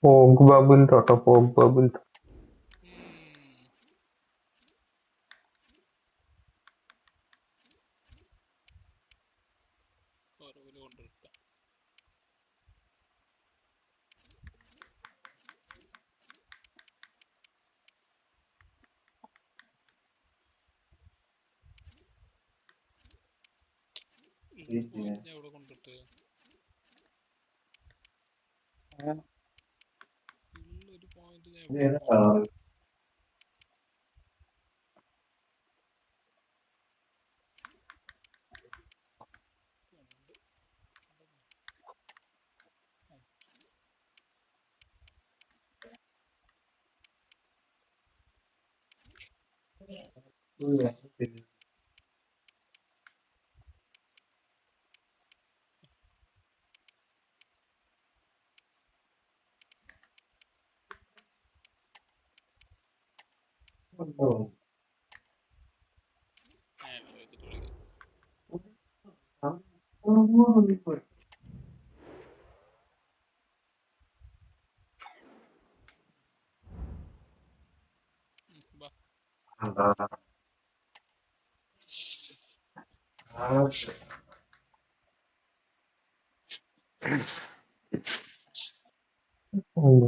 Pog bubble toto pog bubble. എവിടെ കൊണ്ടിട്ട് ഒരു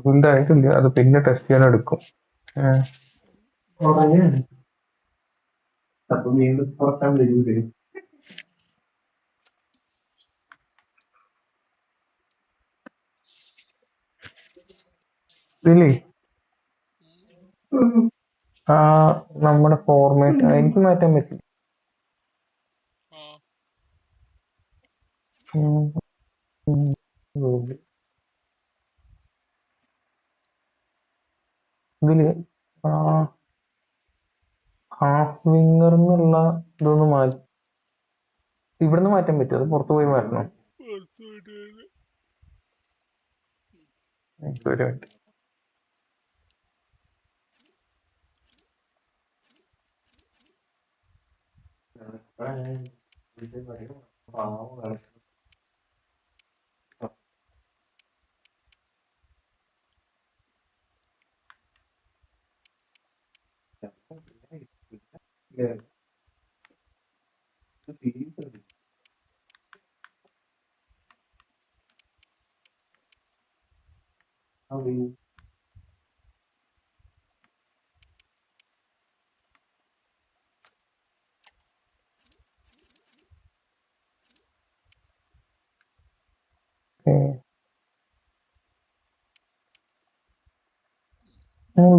പോയിന്റ് ആയിട്ടില്ല, അത് പിന്നെ ടെസ്റ്റ് ചെയ്യാൻ എടുക്കും. അപ്പൊ വീണ്ടും പുറത്താൻ വരൂലേ? ഇതിലേ നമ്മുടെ ഫോർമാറ്റ് എനിക്ക് മാറ്റാൻ പറ്റും. ഇതില് ഹാഫ് വിങ്ങർ എന്നുള്ള ഇതൊന്ന് മാറ്റി ഇവിടുന്ന് മാറ്റാൻ പറ്റും. അത് പുറത്തു പോയി മാറ്റണം. ഒരു മിനിറ്റ്.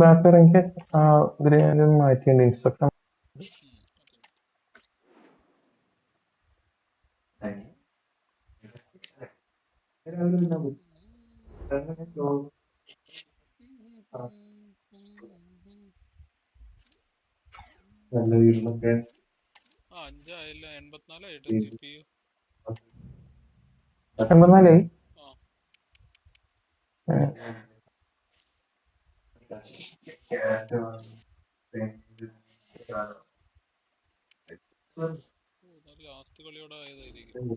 ബാക്ക് എനിക്ക് ഇതില് മാറ്റിയുണ്ട് ഇൻസ്ട്രക്ഷൻ. എൺപത്തിനാലായി. ലാസ്റ്റ് കളിയോടെ ആയതായിരിക്കും.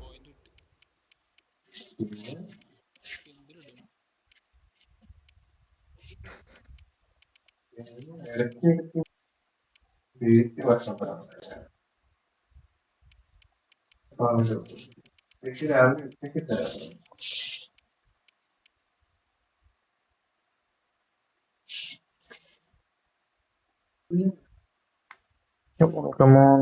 പോയിന്റ് കിട്ടി. എന്തിനിടും ഇടയ്ക്ക് വീട്ടിൽ ഭക്ഷണം വീട്ടിൽ രാവിലെ ഉച്ചയ്ക്ക് തരാം. Come on.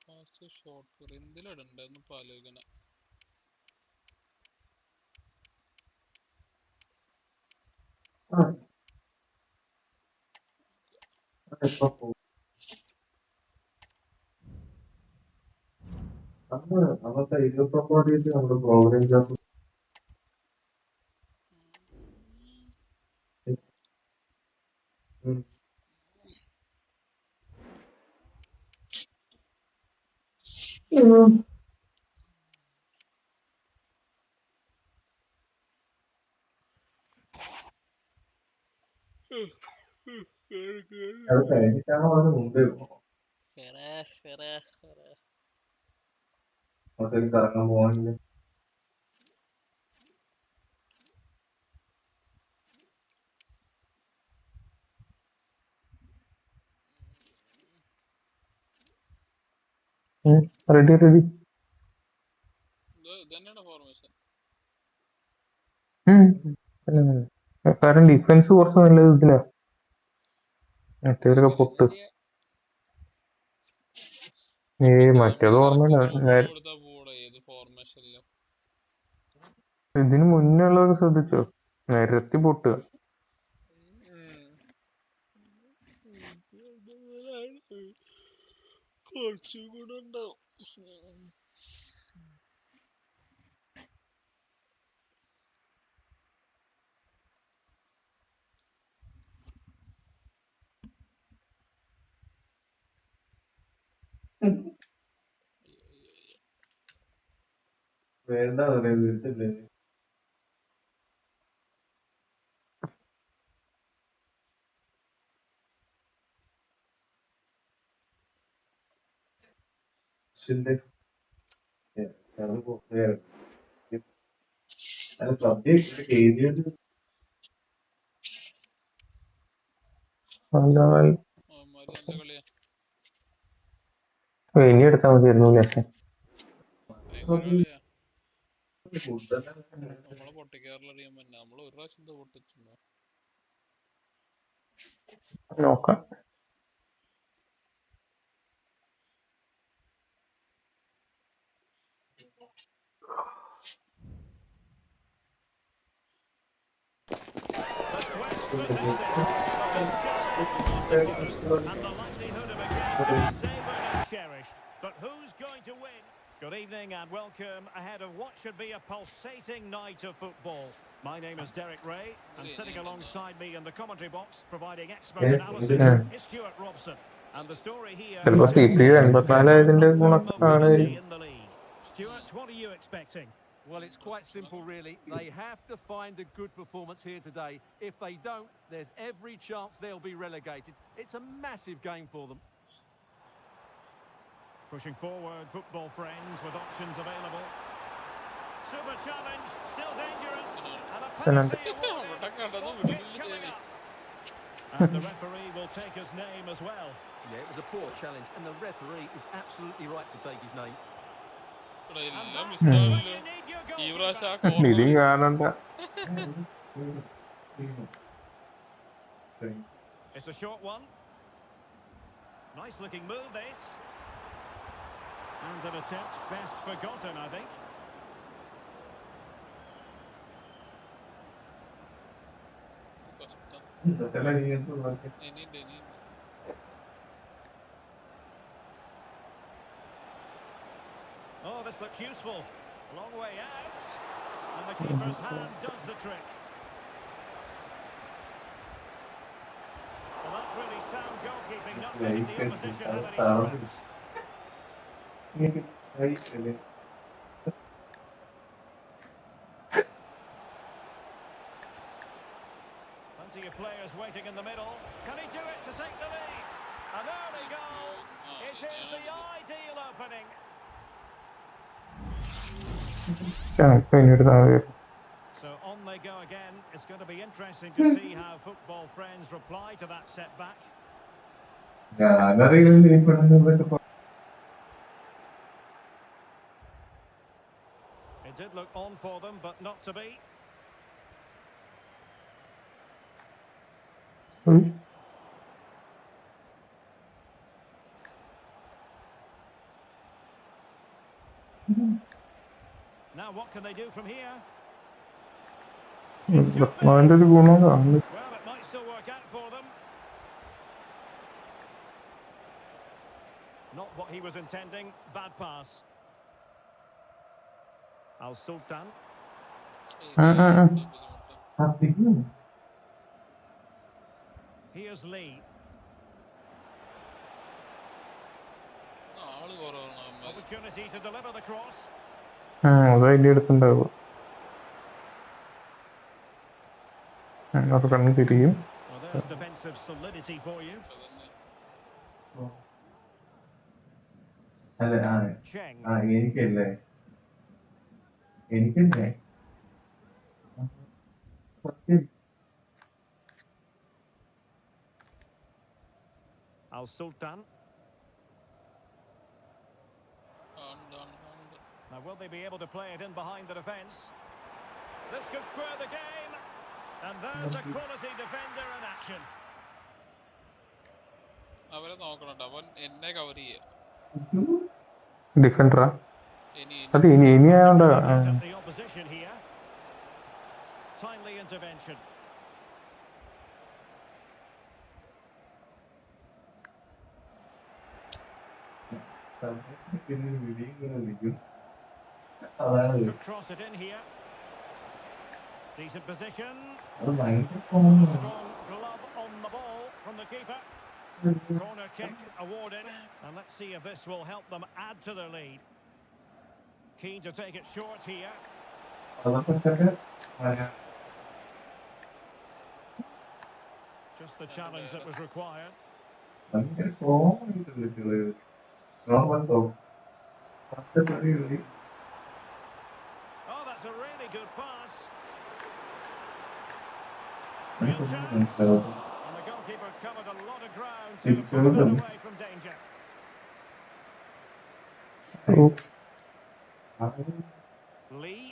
ഫാസ്റ്റ് ഷോർട്ട് എന്തിലിടണ്ടെന്ന് ഇപ്പൊ ആലോചിക്കണേ. അന്നത്തെ 29 നമ്മുടെ പ്രോഗ്രാം ക്ലാസ് അത് കഴിഞ്ഞിട്ടാണോ അതിന് മുമ്പേ അങ്ങോട്ടേക്ക് കറങ്ങാൻ പോകാനില്ല. Ready ready. ഇതന്നെയാണ് ഫോർമേഷൻ. കാരണം ഡിഫൻസ് കുറച്ച് നല്ലത് ഇതിലാ. മറ്റേതൊക്കെ പൊട്ട്. മറ്റേത് ഓർമ്മയില്ല. ഇതിന് മുന്നേ ഉള്ളതൊക്കെ ശ്രദ്ധിച്ചോ? നിരത്തി പൊട്ടുക. കുറച്ചും കൂടെ ഉണ്ടാവും. വേണ്ട വീട്ടില്ലേ ഇനി എടുത്താൽ മതിയായിരുന്നു. നമ്മളെ പൊട്ടിക്കാറില്ല ടീം തന്നെ. നമ്മള് ഒരു പ്രാവശ്യം പൊട്ടിച്ചു നോക്കാം. Cherished, but who's going to win? Good evening and welcome ahead of what should be a pulsating night of football. My name is Derek Ray, and sitting alongside me in the commentary box, providing expert analysis, is Stuart Robson. And the story here is mobility in the league. Stuart, what are you expecting? Well, it's quite simple, really. They have to find a good performance here today. If they don't, there's every chance they'll be relegated. It's a massive game for them. Pushing forward, football friends, with options available. Super challenge, still dangerous. And a penalty awarded. Spot kick coming up. And the referee will take his name as well. Yeah, it was a poor challenge, and the referee is absolutely right to take his name. ഇതും കാണണ്ട. It's a short one. Nice looking move this. And an attempt best forgotten, I think. Oh, this looks useful. Long way out. And the keeper's hand does the trick. Well, that's really sound goalkeeping, not letting the opposition have any chance. Plenty of players waiting in the middle. Can he do it to take the lead? An early goal. It is the ideal opening. So on they go again. It's It's going to be interesting to see how football friends reply to that setback. ഞാനറിയില്ല ഈ പെണ്ണിനൊക്കെ It did look on for them, but not to be. Now what can they do from here? അവന്റെ ഒരു ഗുണം കാണുന്നു. Well, it might still work out for them. Not what he was intending. Bad pass. Al Sultan. Here's Lee. ആള് കുറവാണ് അവന്മാര്. Opportunity to deliver the cross. അത് അതിന്റെ അടുത്തുണ്ടാവുക. അത് കണ്ണ് തിരിയും. Well, there's defensive solidity for you. അതന്നെ. Cheng. എനിക്കല്ലേ എനിക്കല്ലേ Al Sultan. ഉണ്ട്. Now, will they be able to play it in behind the defence? This could square the game. And there's a quality defender in action. അവരെ നോക്കണം ട്ടോ. അവൻ എന്നെ cover ചെയ്യ. ഡിഫൻഡറാ ഇനി അത് ഇനിയാണ്ട് At the opposition here. Timely intervention. Could cross it in here. Decent position. Strong glove on the ball from the keeper. Corner kick awarded. And let's see if this will help them add to their lead. Keen to take it short here. Just the challenge that was required. Oh, that's a really good pass. Real chance. And the goalkeeper covered a lot of ground to push them away from danger. Lee.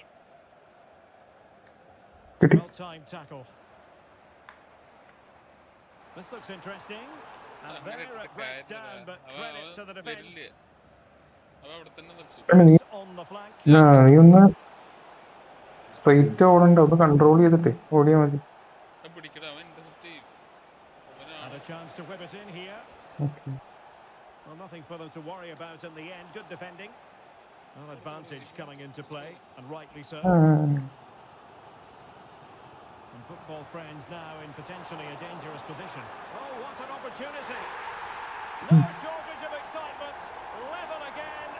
Well-timed tackle. This looks interesting. And അങ്ങനെ there ഇട്ടിട്ട് it breaks down, കാര്യമില്ല. but അവൻ credit to the defence. വരില്ല. അവൻ അവിടെ തന്നെ നിർത്തും. Cross on the flank. നീ ഒന്ന് സ്ട്രെയിറ്റ് ഓടണ്ട ഒന്ന് കൺട്രോൾ ചെയ്തിട്ട് ഓടിയാ മതി. അവൻ പിടിക്കട അവൻ ഇന്റർസെപ്റ്റ് ചെയ്യും. And അവനാണ് a chance to whip it in here. Well, nothing for them to worry about in the end. Good defending. An advantage coming into play, and rightly so. And football friends now in potentially a dangerous position. Oh, what an opportunity! No shortage of excitement. Level again.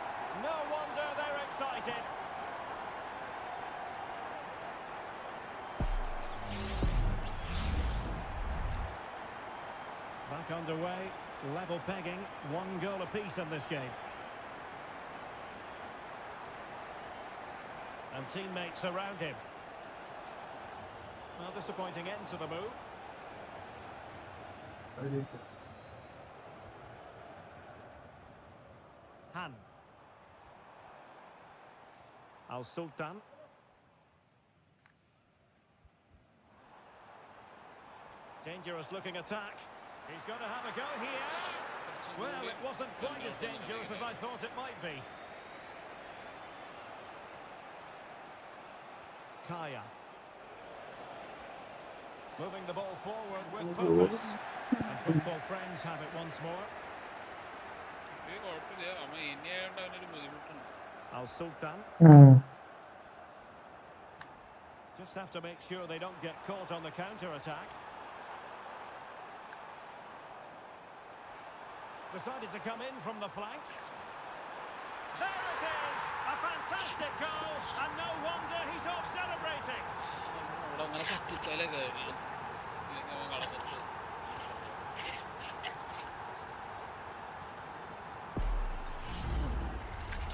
No wonder they're excited. Back underway. Level pegging. One goal apiece in this game. And teammates around him. Well, disappointing end to the move. Han. Al Sultan. Dangerous looking attack. He's going to have a go here. Well, it wasn't quite as dangerous as I thought it might be. Kaya. Moving the ball forward with purpose. And football friends have it once more. ഇത് കുഴപ്പമില്ല. അവൻ ഇനിയായോണ്ട് അവനൊരു ബുദ്ധിമുട്ടുണ്ട്. Al Sultan. Just have to make sure they don't get caught on the counter-attack. Decided to come in from the flank. There it is! A fantastic goal, and no wonder he's off celebrating. അവിടെ അങ്ങനെ പറ്റിച്ചാലേ കാര്യമുള്ളൂ. ഇല്ലെങ്കിൽ അവൻ കളഞ്ഞിട്ട്.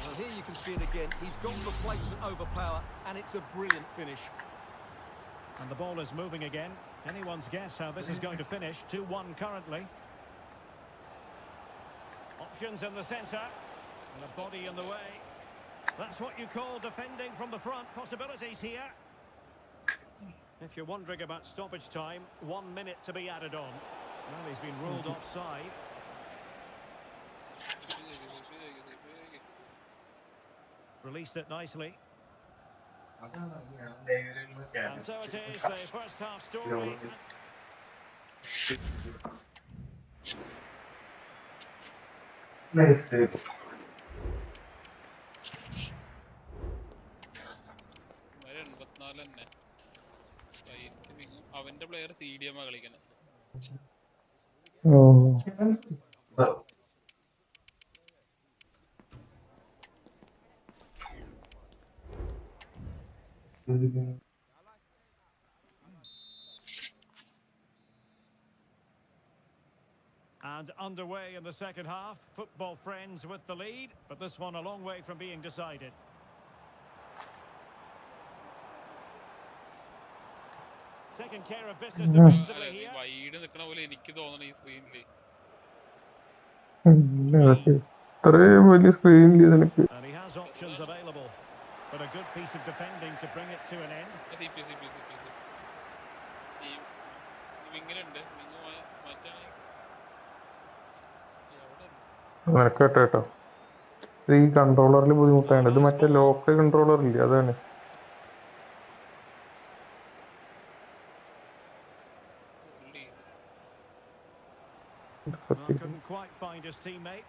Well, here you can see it again. He's gone for placement over power, and it's a brilliant finish. And the ball is moving again. Anyone's guess how this is going to finish. 2-1 currently. Options in the centre. And a body in the way. That's what you call defending from the front. Possibilities here. If you're wondering about stoppage time, 1 minute to be added on. Well, he's been ruled offside. Released it nicely. And so it is, the first half story. Nice. അവന്റെ player CDM കളിക്കുന്നത്. And underway in the second half. Football Friends with the lead, but this one a long way from being decided. Taking care of business defensively here. Wide നിൽക്കണ പോലെ എനിക്ക് തോന്നണം ഈ സ്ക്രീനിൽ. ഇത്രയും വലിയ സ്ക്രീനിൽ നിനക്ക്. And he has options available, but a good piece of defending to bring it to an end. ഈ വിങ്ങിലുണ്ട്. വിങ് മാറ്റാണെങ്കിൽ നിനക്ക് കേട്ടോ ഇത് ഈ കൺട്രോളറിൽ ബുദ്ധിമുട്ടാണ്. ഇത് മറ്റേ ലോക്കൽ കൺട്രോളർ ഇല്ലേ, അതാണ്. Couldn't quite find his teammate.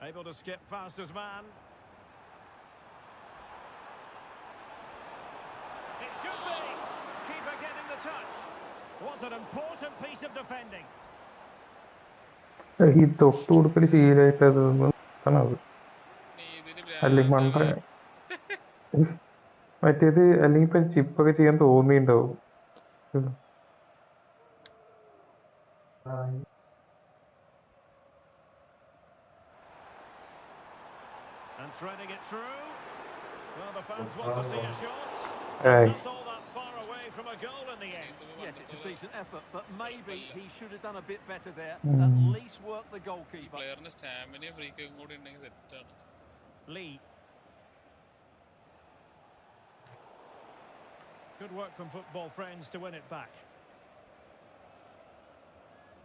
Able to skip past his man. It should be. Keeper getting the touch. Was an important piece of defending. ഈ തൊട്ട് കൊടുക്കൽ ശീലമായിട്ട് അത് അല്ലെങ്കിൽ മണ്ട മറ്റേത് അല്ലെങ്കിൽ ഇപ്പൊ ചിപ്പൊക്കെ ചെയ്യാൻ തോന്നിണ്ടാവും. And threading it through. Well, the fans want to see a shot. Hey. Not all that far away from a goal in the end. Yes, it's a decent effort, but maybe he should have done a bit better there. At least work the goalkeeper. പ്ലെയറിന്റെ സ്റ്റാമിനയും ഫ്രീക്കും കൂടി ഉണ്ടെങ്കിൽ സെറ്റാണ്. Lee. Good work from Football Friends to win it back.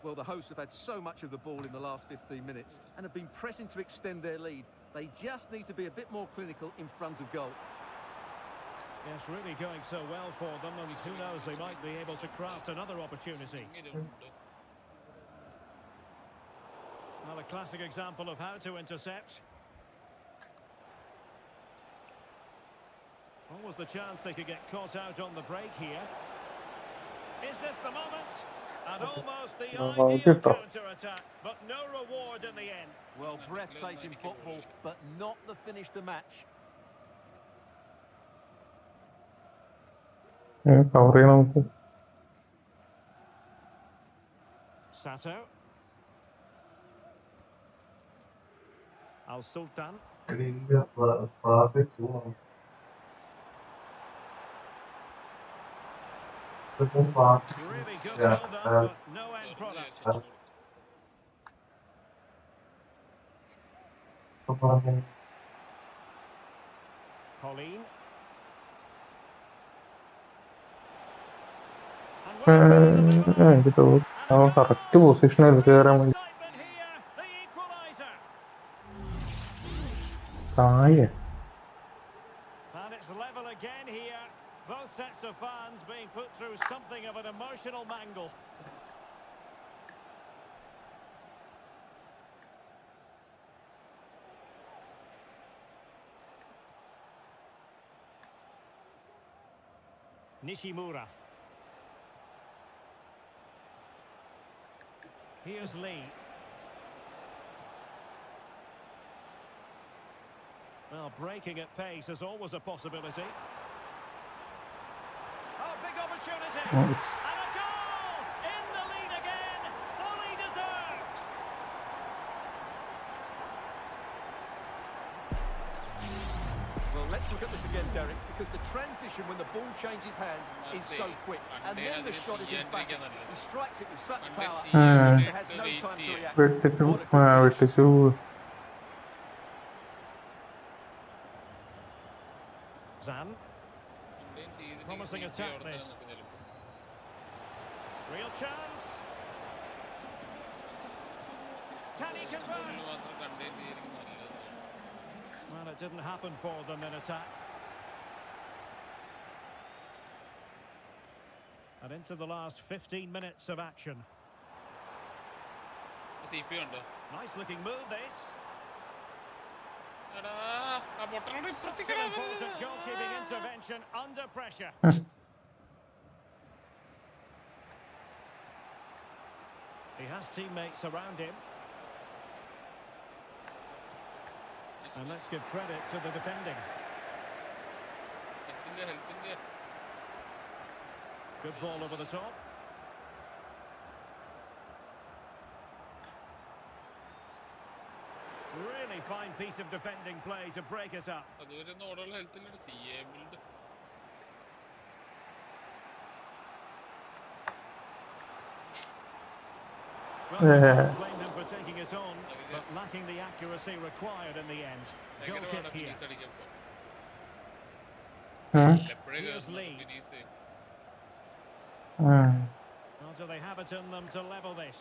Well, the hosts have had so much of the ball in the last 15 minutes and have been pressing to extend their lead. They just need to be a bit more clinical in front of goal. Yes, really going so well for them, and who knows, they might be able to craft another opportunity. Well, a classic example of how to intercept. What was the chance they could get caught out on the break here? Is this the moment? And almost the ideal counter-attack, but no reward in the end. Well, breathtaking football, but not the finish to match. Cover ചെയ്യണം നമുക്ക്. Sato. Al Sultan. Really good build up, but no end product. Pauline. എനിക്ക് തോന്നുന്നു അവൻ correct പൊസിഷനിൽ കയറാൻ വേണ്ടി താഴെ. And it's level again here. Both sets of fans being put through something of an emotional mangle. Nishimura. Here's Lee. Well, breaking at pace is always a possibility. Oh, big opportunity. And a goal! In the lead again. Fully deserved. Well, let's look at this again, Derek, because the transition when the ball changes hands is so quick. And then the shot is emphatic. He strikes it with such power, he has no time to react. വെട്ടിച്ചു What a good finish. വെട്ടിച്ചു Zan, promising attack this. Real chance. Can he convert? Well, it didn't happen for them in attack. And into the last 15 minutes of action. Nice looking move this. Still important goalkeeping intervention under pressure. He has teammates around him. And let's give credit to the defending. Good ball over the top. Really fine piece of defending play to break us up. Well, we can't blame him for taking it on, but lacking the accuracy required in the end. Goal kick here. Here's Lee. Or do they have it in them to level this?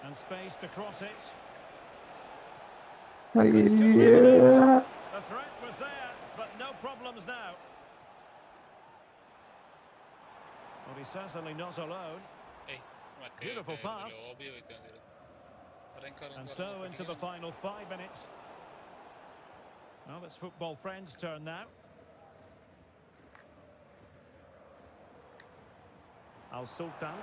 And space to cross it. The threat was there, but no problems now. Well, he's certainly not alone. Beautiful pass. And so into the final 5 minutes. Well, it's football friends' turn now. Al Sultan.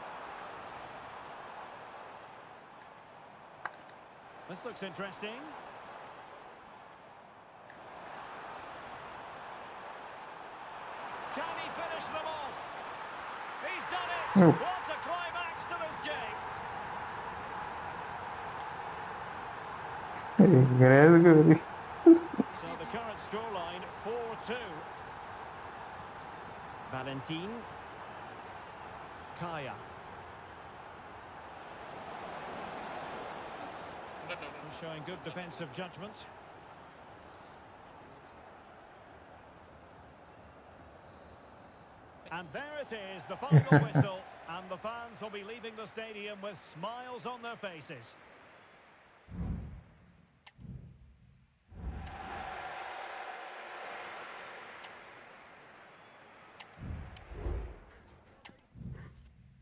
This looks interesting. Can he finish them off? He's done it! What a climax to this game! So the current scoreline 4-2. Valentin. Kaya. Showing good defensive judgment. And there it is, the final whistle, and the fans will be leaving the stadium with smiles on their faces.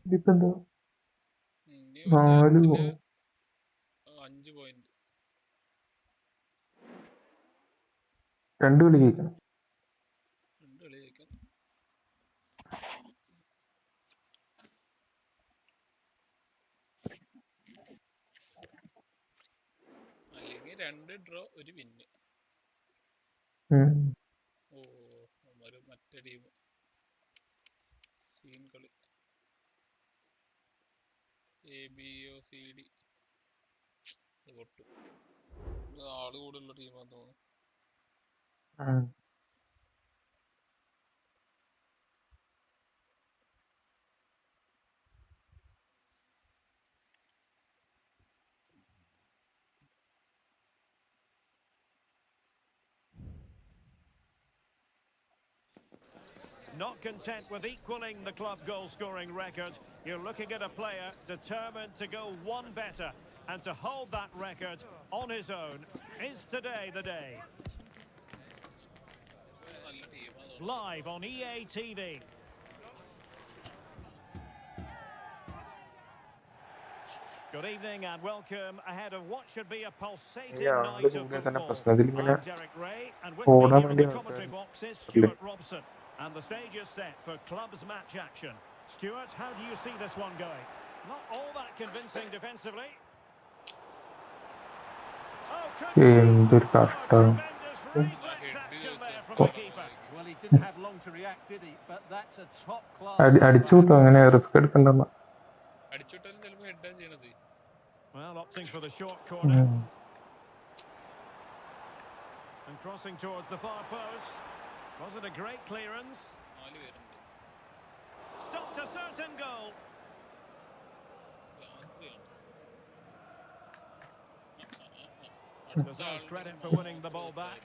ഇതിപ്പെന്താ 4 goal. 5 point 2 കളി ജയിക്കണം. 2 കളി ജയിക്കണം. അല്ലെങ്കിൽ 2 draw 1 വിന്ന്. ഓ മറ്റേ team scene കളി ABOCD പൊട്ടു. ആള് കൂടുതലുള്ള ടീമാന്ന് തോന്നുന്നു. Not content with equaling the club goal-scoring record, you're looking at a player determined to go one better, and to hold that record on his own. Is today the day? Live on EA TV. Good evening and welcome ahead of what should be a pulsating night of football. I'm Derek Ray, and with me here in the commentary box is Stuart Robson. And the stage is set for clubs match action. Stuart, how do you see this one going? Not all that convincing defensively. Oh, tremendous reflex action there from the keeper. Well, he didn't have long to react, did he? But that's a top-class... അടിച്ചു വിട്ടു, അങ്ങനെ risk എടുക്കണ്ടെന്ന. Well, opting for the short corner. ഉം. And crossing towards the far post. Was it a great clearance? 4 പേരുണ്ട്. Stopped a certain goal. രാത്രിയാണ്. Deserves credit for winning the ball back.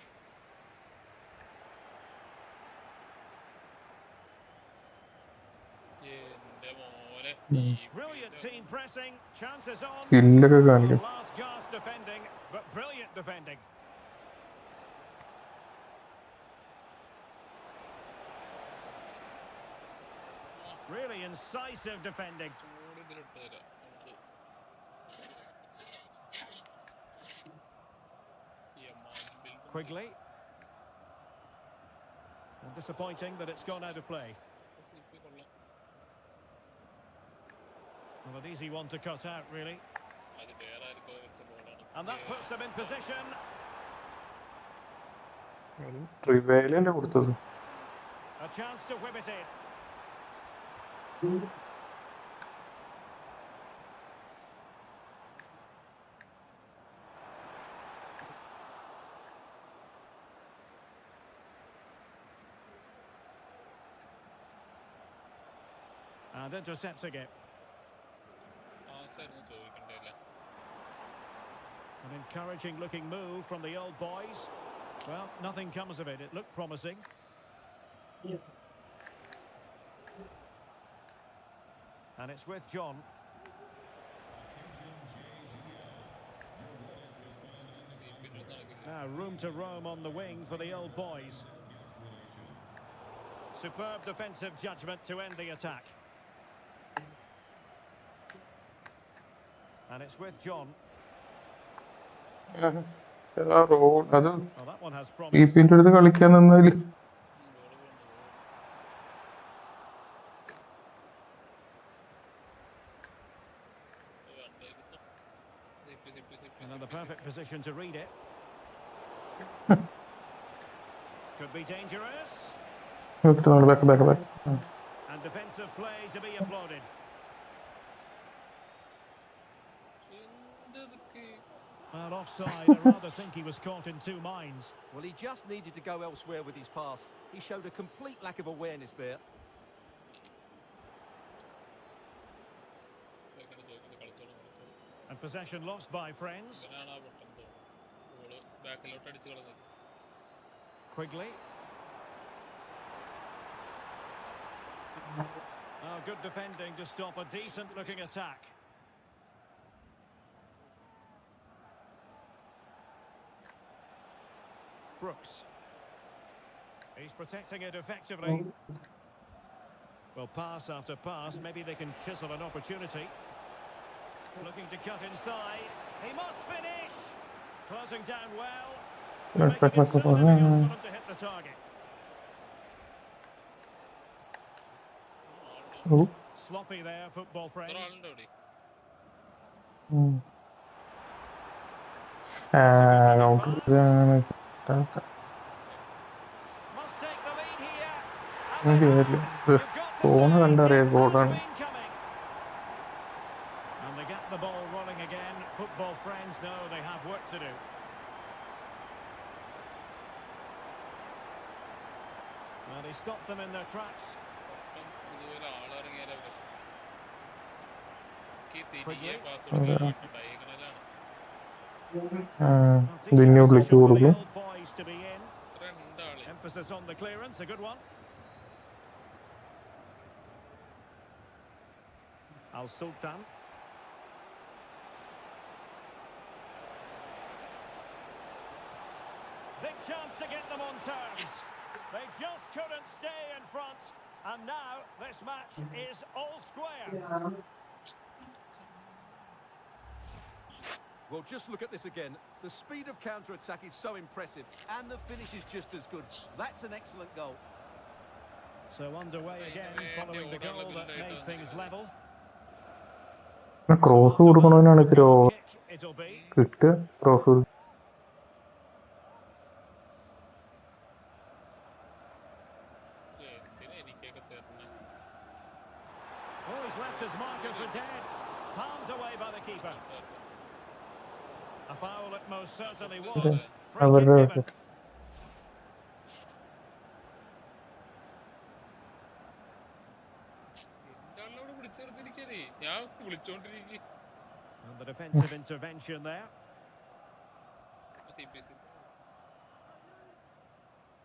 എന്റെ മോനെ. ഉം. Brilliant team pressing. Chances on. സ്കില്ലൊക്കെ കാണിക്കും. Last gasp defending, but brilliant defending. Really incisive defending. ചൂട് ഇതിലിട്ട് തരാം. അടുത്ത്. ഈ അമ്മാതിരി build ഉണ്ട്. Quigley. And disappointing that it's gone out of play. Slip കൊള്ളാം. Well, an easy one to cut out, really. അത് വേറെ ആർക്കോ വെച്ച ബോളാണ്. And that puts them in position. ട്രിവേലല്ലേ കൊടുത്തത്. A chance to whip it in. And intercepting it. പാസ്സായിരുന്നു ചോദിക്കണ്ടല്ലേ. An encouraging looking move from the old boys. Well, nothing comes of it. It looked promising. And it's with John. Now room to roam on the wing for the old boys. Superb defensive judgment to end the attack. And it's with John. Road അത് Well, that one has ഈ promise. പിന്റെ അടുത്ത് കളിക്കാൻ നിന്നതിൽ Another perfect position to read it. Could be dangerous. Back back back. And defensive play to be applauded. Well, offside. I rather think he was caught in two minds. Well, he just needed to go elsewhere with his pass. He showed a complete lack of awareness there. And possession lost by friends. ബാക്കിലോട്ട് അടിച്ചു കളഞ്ഞത്. Quigley. Oh, good defending to stop a decent-looking attack. Brooks. He's protecting it effectively. Well, pass after pass, maybe they can chisel an opportunity. Looking to cut inside. He must finish. Closing down well. Back, Making back, it so back, back. difficult for them to hit the target. Sloppy there, football എത്ര friends. ആളുണ്ട് അവിടെ? Must take the lead here. Phone കണ്ടറിയാം ഗോളാണ്. And they get the ball rolling again. Football friends know they have work to do. Well, he stopped them in their tracks. ഇതുപോലെ ആളിറങ്ങിയാലേ പ്രശ്നം. ഈ തിരികെ Quigley. Pass കൊടുക്കാൻ ഡയഗണലാണ്. ഇതിനെ വിളിച്ചു For the കൊടുക്കും. old boys to be in. ഇത്ര രണ്ടാള്. Emphasis on the clearance, a good one. Al Sultan. Big chance to get them on terms. They just couldn't stay in front. And now this match is all square. Well, just look at this again. The speed of counter-attack is so impressive, and the finish is just as good. That's an excellent goal. So underway again following the goal that made things level. Cross കൊടുക്കണവനാണ് ഇത്തിരി over Kick it'll be. കിട്ടുക. Cross എന്തിനാ എനിക്കൊക്കെ തരുന്നെ? Oh, he's left his marker for dead. Palmed away by the keeper. was. Free kick അവരുടെ given. എന്റെ ആളിനോട് വിളിച്ചു നിർത്തിയിരിക്കേ, ഞാൻ വിളിച്ചോണ്ടിരിക്കും. And the defensive intervention there. CPC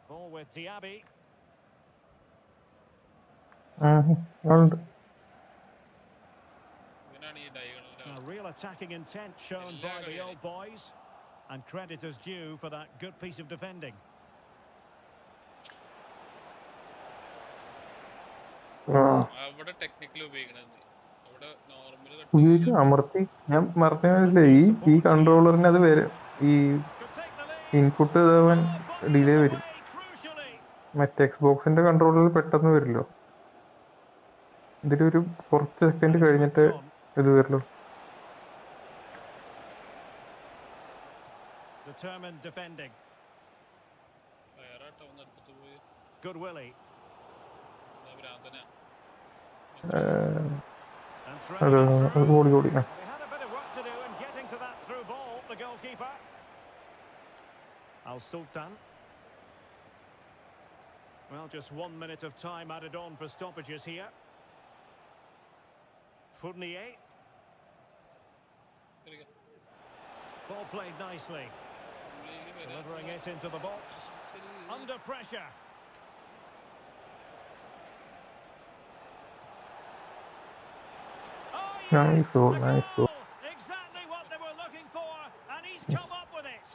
Ball with Diaby. ഉണ്ട്. ഇവനാണ് ഈ ഡയഗണലിന്റെ A real attacking intent shown by the old boys. And credit is due for that good piece of defending. അവിടെ technical ഉപയോഗിക്കണത്, അവിടെ normal ഉപയോഗിച്ച് അമർത്തി ഞാൻ പറഞ്ഞില്ലേ, ഈ കൺട്രോളറിന് അത് വരും, ഈ Could take the lead. Input അവൻ ഡിലേ വരും. Away crucially. മറ്റേ എക്സ്ബോക്സിന്റെ കൺട്രോളർ പെട്ടെന്ന് വരില്ലോ, ഇതിലൊരു കുറച്ച് സെക്കൻഡ് കഴിഞ്ഞിട്ട് ഇത് വരില്ലോ. Determined defending. വേറാട്ടോ ഒന്ന് എടുത്തിട്ട് പോയി. Good Willie. ഭ്രാന്തനാ. And അത് threading through. ഓടി ഓടി They had a bit of work to do in getting to that through ball, the goalkeeper. Al Sultan. Well, just 1 minute of time added on for stoppages here. Fournier. ഇരിക്ക്. Ball played nicely. ഉള്ളിലേക്ക് വരാൻ Delivering it into the box. ശരി. Under pressure. Oh, Nice yes, goal, a nice goal. Exactly what they were looking for, and he's come up with it.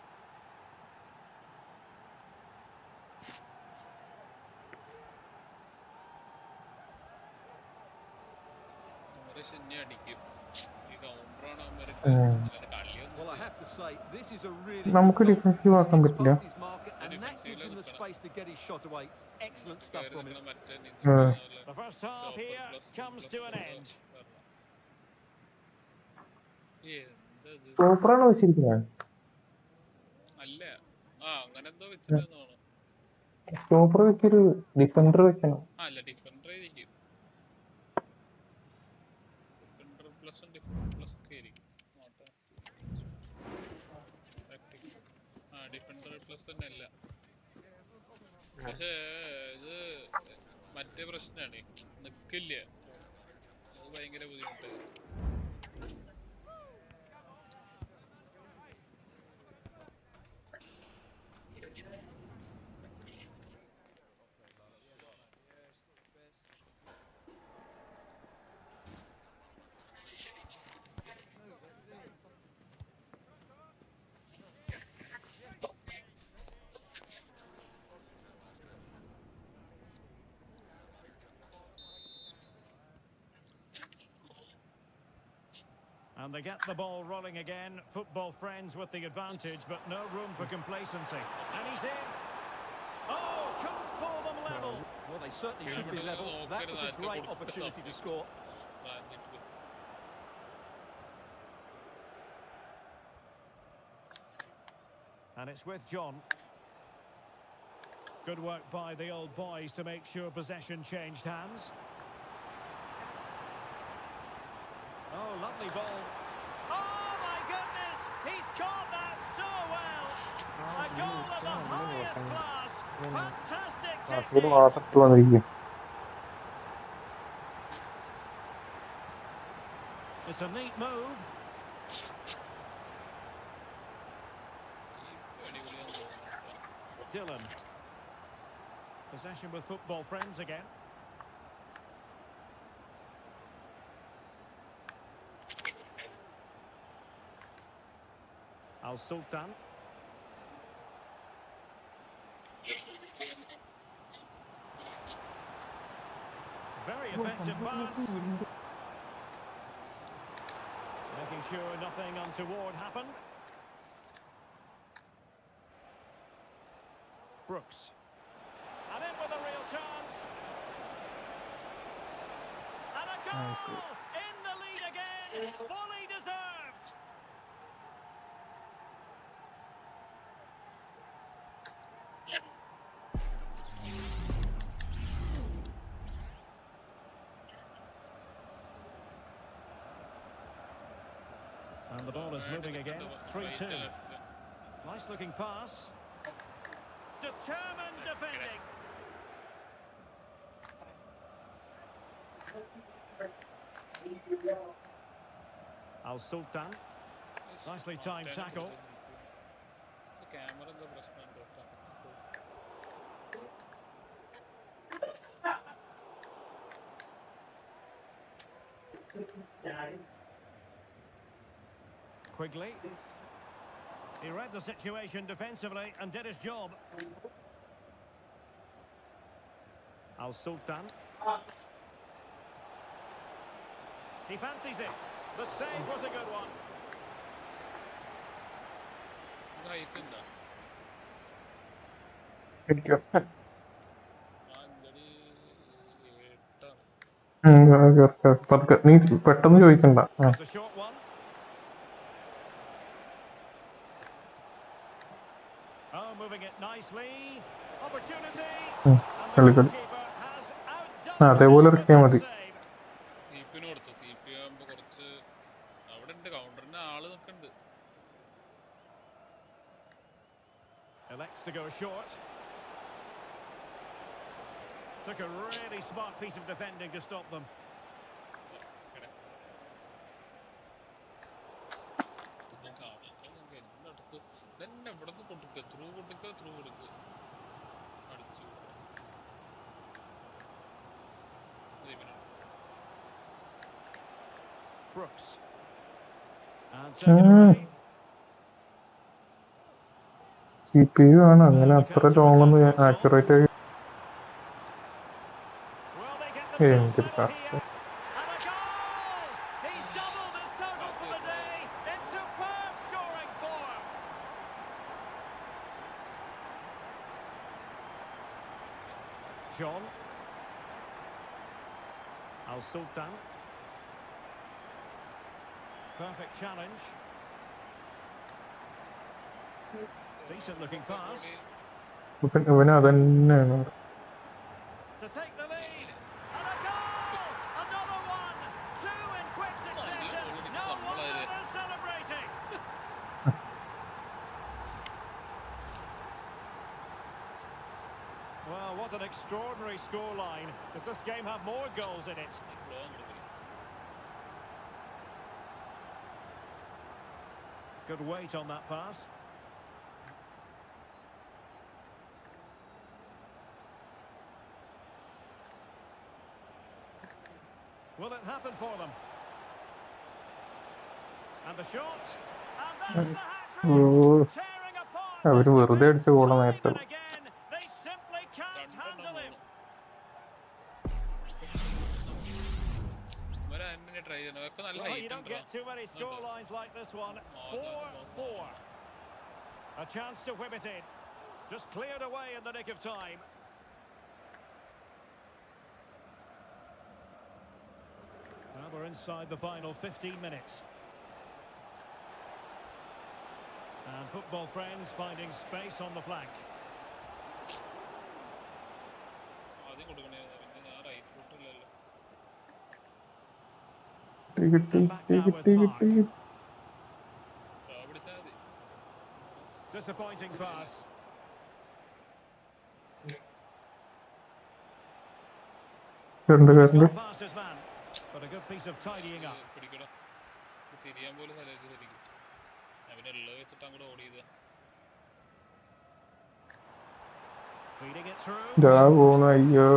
അവരെ ശനി അടിക്കും. ഈ കൗണ്ടറാണ് അവന്മാര് ഉം. അല്ലാതെ കളിയൊന്നും Well, I ഇല്ല. have to say, this is a really നമുക്ക് good goal. ഡിഫൻസീവ് He ആക്കാൻ skips പറ്റില്ല. past his marker, and that gives him the space to get his shot away. Excellent stuff കയറി from him. നിൽക്കണ മറ്റേ ആ. നീന്തൽ പോലെ The first half stopper here plus comes plus to an plus end. വരണം. എന്തത്? സൂപ്പറാണ് വെച്ചിരിക്കുന്നത്. അല്ല, അങ്ങനെ എന്തോ വെച്ചിട്ടാന്ന് തോന്നുന്നു. സ്റ്റോപ്പർ വെക്കൊരു ഡിഫൻഡർ വെക്കണം. അല്ല, ഡിഫൻഡർ ആയിരിക്കും. ഡിഫൻഡർ പ്ലസും ഡിഫൻഡർ പ്ലസ് ഒക്കെ ആയിരിക്കും. നോട്ടെ. ടാക്ടിക്സ്. ഡിഫൻഡർ പ്ലസ് തന്നെ അല്ല. പക്ഷേ ഇത് മറ്റേ പ്രശ്നമാണ്, നിക്കില്ല. അത് ഭയങ്കര ബുദ്ധിമുട്ട്. And they get the ball rolling again. Football friends with the advantage, but no room for complacency. And he's in. Oh, couldn't pull them level. Well, they certainly should be level. That was a great opportunity to score. And it's with John. Good work by the old boys to make sure possession changed hands. Oh, lovely ball. Oh, my goodness! He's caught that so well! A goal of the highest class! Fantastic technique! Water വന്നിരിക്കും. It's a neat move. Dylan. Possession with football friends again. Al Sultan. Very effective pass. Making sure nothing untoward happened. Brooks. And in with a real chance. And a goal! In the lead again! Fully deserved! And the ball is moving again. 3-2. Nice Nice looking pass. Determined defending. Al Sultan. Nicely timed tackle. Camera എന്തോ പ്രശ്നമുണ്ട് കേട്ടോ. Quigley. He read the situation defensively and did his job. Al Sultan. He fancies it. The save was a good one. Height ഉണ്ടോ? എനിക്ക് 5 അടി 8ആണ്. പതുക്കെ നീ പെട്ടെന്ന് ചോദിക്കണ്ട. It's a short one. Oh, moving it nicely. Opportunity. And the കളി കളി goalkeeper has outdone അതേപോലെ himself with ഇറക്കിയാൽ that മതി. save. സിപിന് കൊടുത്തു. സിപി ആകുമ്പോ കുറച്ച് അവിടെ ഉണ്ട്, കൗണ്ടറിന് ആള് നിൽക്കുന്നുണ്ട്. Elects to go short. Took a really smart piece of defending to stop them. തന്നെ ഇവിടുന്ന് കൊടുക്കുക, ത്രൂ കൊടുക്കുക, ത്രൂ കൊടുക്കുക. അടിച്ചു Brooks. And taken away. CPU ആണ് അങ്ങനെ അത്ര ലോങ് ഒന്നും ആക്യുറേറ്റ് ആയി. Will they get themselves എന്തൊരു level കഷ്ടം. here? And a goal! He's doubled his total for the day. In superb scoring form. John. Al Sultan. Perfect challenge. Decent looking pass. ഇവന് അതന്നെയാണ്. To take the lead. And a goal! Another one! Two in quick succession. No wonder they're celebrating. Well, what an extraordinary scoreline. Does this game have more goals in it? Good weight on that pass. Will it happen for them? And the shot. And that's the hat-trick. Oh, Tearing apart. അവര് Mr. വെറുതെ Prince. അടിച്ച ഗോളാ Time നേരത്തെ. and again, they simply can't handle him. Try ചെയ്യണം. അതൊക്കെ നല്ല Well, you height don't ഉണ്ടോ? get too many scorelines like this one. 4-4. A chance to whip it in. Just cleared away in the nick of time. Well, we're inside the final 15 minutes. And football friends finding space on the flank. ആദ്യം കൊടുക്കണേ, പിന്നെ ഞാൻ right ഫുട്ടില്ലല്ലോ. കിട്ടി കിട്ടി കിട്ടി. പിടിച്ചാൽ മതി. Disappointing pass. കണ്ട് He's കണ്ട് got past his man, but a good piece of tidying up. പിടിക്കടാ. തിരിയാൻ പോലും സ്ഥലത്ത് ശരിക്കും അവനുള്ളത് വെച്ചിട്ട് അങ്ങോട്ട് ഓടിയത്. Feeding it through. ഇതാ പോണു. അയ്യോ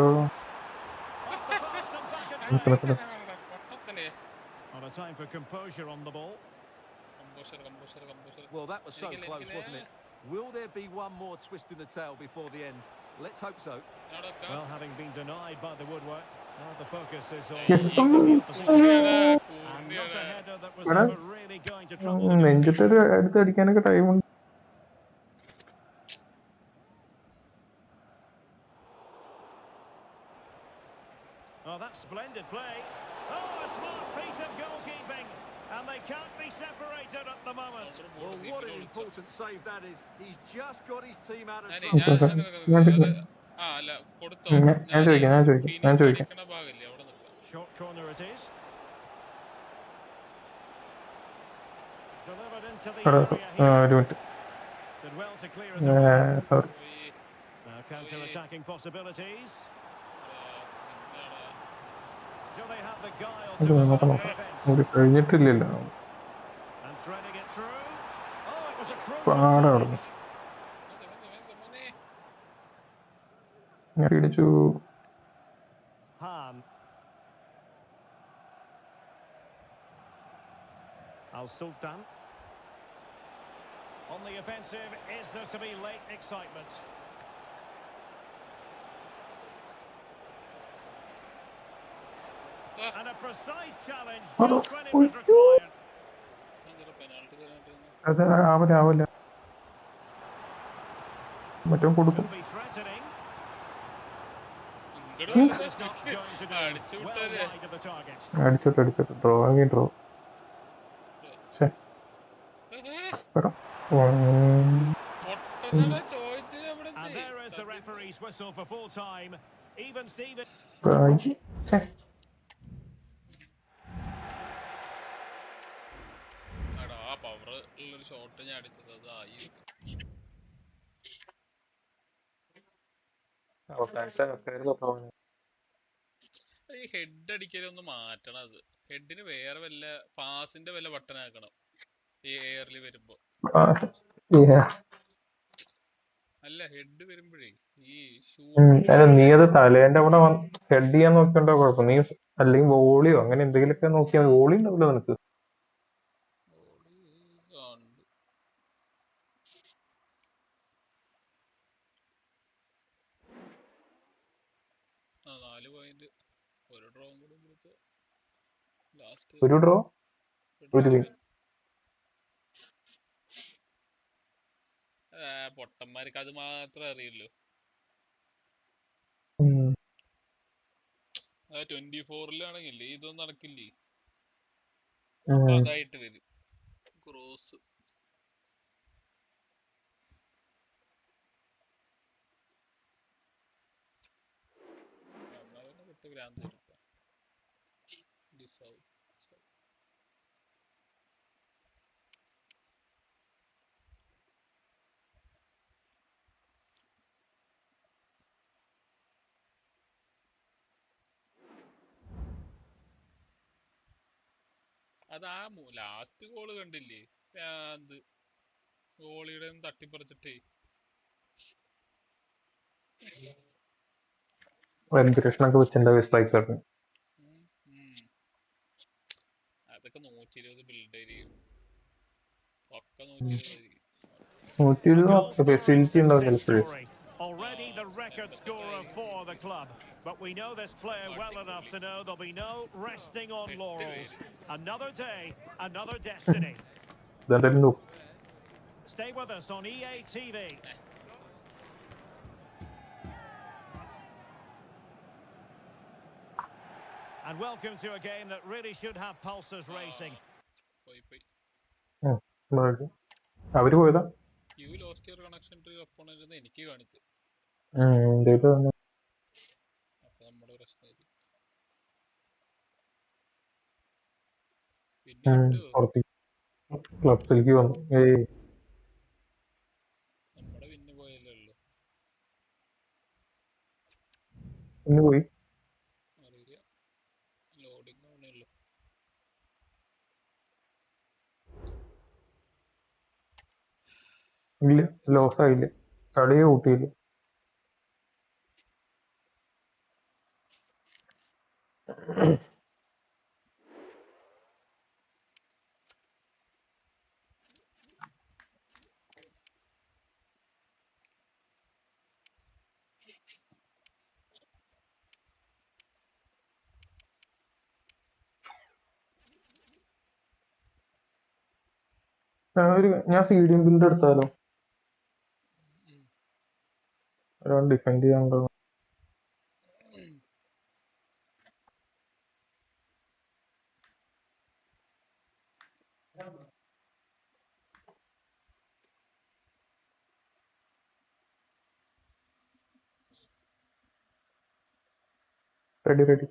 Off the post and back and നിക്കണ play. നിക്കണ. പൊട്ടത്തലേ. On a time for composure on the ball. Composure. Well, that was so close, wasn't it? Will there be one more twist in the tail before the end? Let's hope so. Well, having been denied by the woodwork, now the focus is on എത്തും. and not a header that was Voilà. ever really going to trouble the നെഞ്ചിട്ട് അടുത്ത് അടിക്കാനൊക്കെ ടൈമുണ്ട്. Oh, that's splendid play. Oh, a smart piece of goalkeeping. And they can't be separated at the moment. Well, what an important save that is. He's just got his team out of ഞാൻ trouble. അല്ല കൊടുത്തോ. ഞാൻ ചോദിക്കാം. അടിക്കണ ഭാഗല്ലേ അവിടെ നിൽക്കാം. Short corner it is. Delivered into the area here. ഒരു minute. Did well to clear it away. Sorry. പോയി Now counter-attacking possibilities. എന്താടാ Do they have the guile ഇത് to നോക്കാം evade നോക്കാം. defence? ഇത് കഴിഞ്ഞിട്ടില്ലല്ലോ. And threading it through. Oh, it was a crucial പാടെ കിടന്നു. challenge. മോനെ ഞാൻ ഇടിച്ചു. Han. Al Sultan. On the offensive, is there to be late excitement? And a precise challenge just when it was required. Penalty തരാണ്ടിരുന്നു അത് ആവില്ല. മറ്റോ കൊടുക്കും. Could be threatening. ഇങ്ങോട്ട് It's not going to do. അടിച്ചു Well വിട്ടല്ലേ wide of the target. അടിച്ചോട്ട് draw ആകെ ഡ്രോ. പൊട്ടനടാ ചോദിച്ചു അവിടെ And there is the referee's whistle for full time. Even Steven. എടാ ആ പവർ ഉള്ളൊരു ഷോട്ട് ഞാൻ അടിച്ചത് അതായി ഈ ഹെഡ് അടിക്കലൊന്ന് മാറ്റണം അത് ഹെഡിന് വേറെ വല്ല പാസിന്റെ വല്ല ബട്ടൺ ആക്കണം ഈ എയറിൽ വരുമ്പോ അല്ല ഹെഡ് വരുമ്പോഴേ ഈ അല്ല നീ അത് തലേന്റെ അവിടെ ഹെഡ് ചെയ്യാൻ നോക്കിണ്ടോ കുഴപ്പം. നീ അല്ലെങ്കിൽ വോളിയോ അങ്ങനെ എന്തെങ്കിലുമൊക്കെ നോക്കിയാൽ വോളി ഉണ്ടാവില്ല നിനക്ക്. ആ 4 പോയിന്റ് ഒരു ഡ്രോവും കൂടി വിളിച്ച ലാസ്റ്റ് ഒരു ഡ്രോ ഒരു win. പൊട്ടന്മാർക്ക് അത് മാത്രമേ അറിയുള്ളൂ. 24-ലാണെങ്കിലേ ഇതൊന്നും നടക്കില്ലേ. അപ്പൊ അതായിട്ട് വരും ക്രോസ്. കിട്ടി ഭ്രാന്ത് വരും. അതാ ലാസ്റ്റ് ഗോള് കണ്ടില്ലേ ഭ്രാന്ത്. ഗോളിയുടെ തട്ടിപ്പറിച്ചിട്ടേ വെന്റിലേഷനൊക്കെ വെച്ചിട്ടുണ്ടാവും സ്ട്രൈക്കറിന്. അതൊക്കെ 120 ബിൽഡ് ഒക്കെ 120 120 ഫെസിലിറ്റി ഉണ്ടാവും ചിലപ്പോഴേ. Already the record scorer for the club. But we know this player well enough to know there'll be no resting on laurels. Another day, another destiny. Stay with us on EA TV. And welcome to a game that really should have pulses racing. അവര് പോയതാ. You lost your connection to your opponent എന്ന് എനിക്ക് കാണിച്ചു. അപ്പൊ നമ്മുടെ പ്രശ്നമായിരിക്കും. ക്ലബ്സിലേക്ക് വന്നു. നമ്മുടെ പിന്നെ പോയല്ലേ ഉള്ളു. ഇന്ന് പോയി അറിയില്ല. ലോഡിങ് ആണേ ഉള്ളു. ഇല്ല ലോസ് ആയില്ല. കളിയെ കൂട്ടിയില്ല. ഞാൻ സീഡിയം ബിൽഡ് എടുത്താലോ? ഒരാൾ ഡിഫെൻഡ് ചെയ്യാനുണ്ടോ? റെഡി.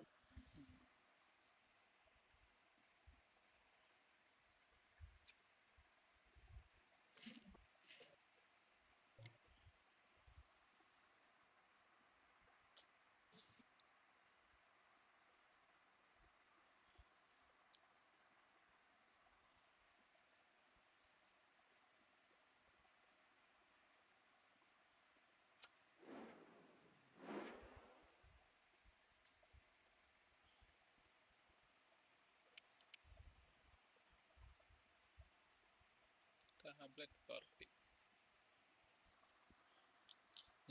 Tablet party.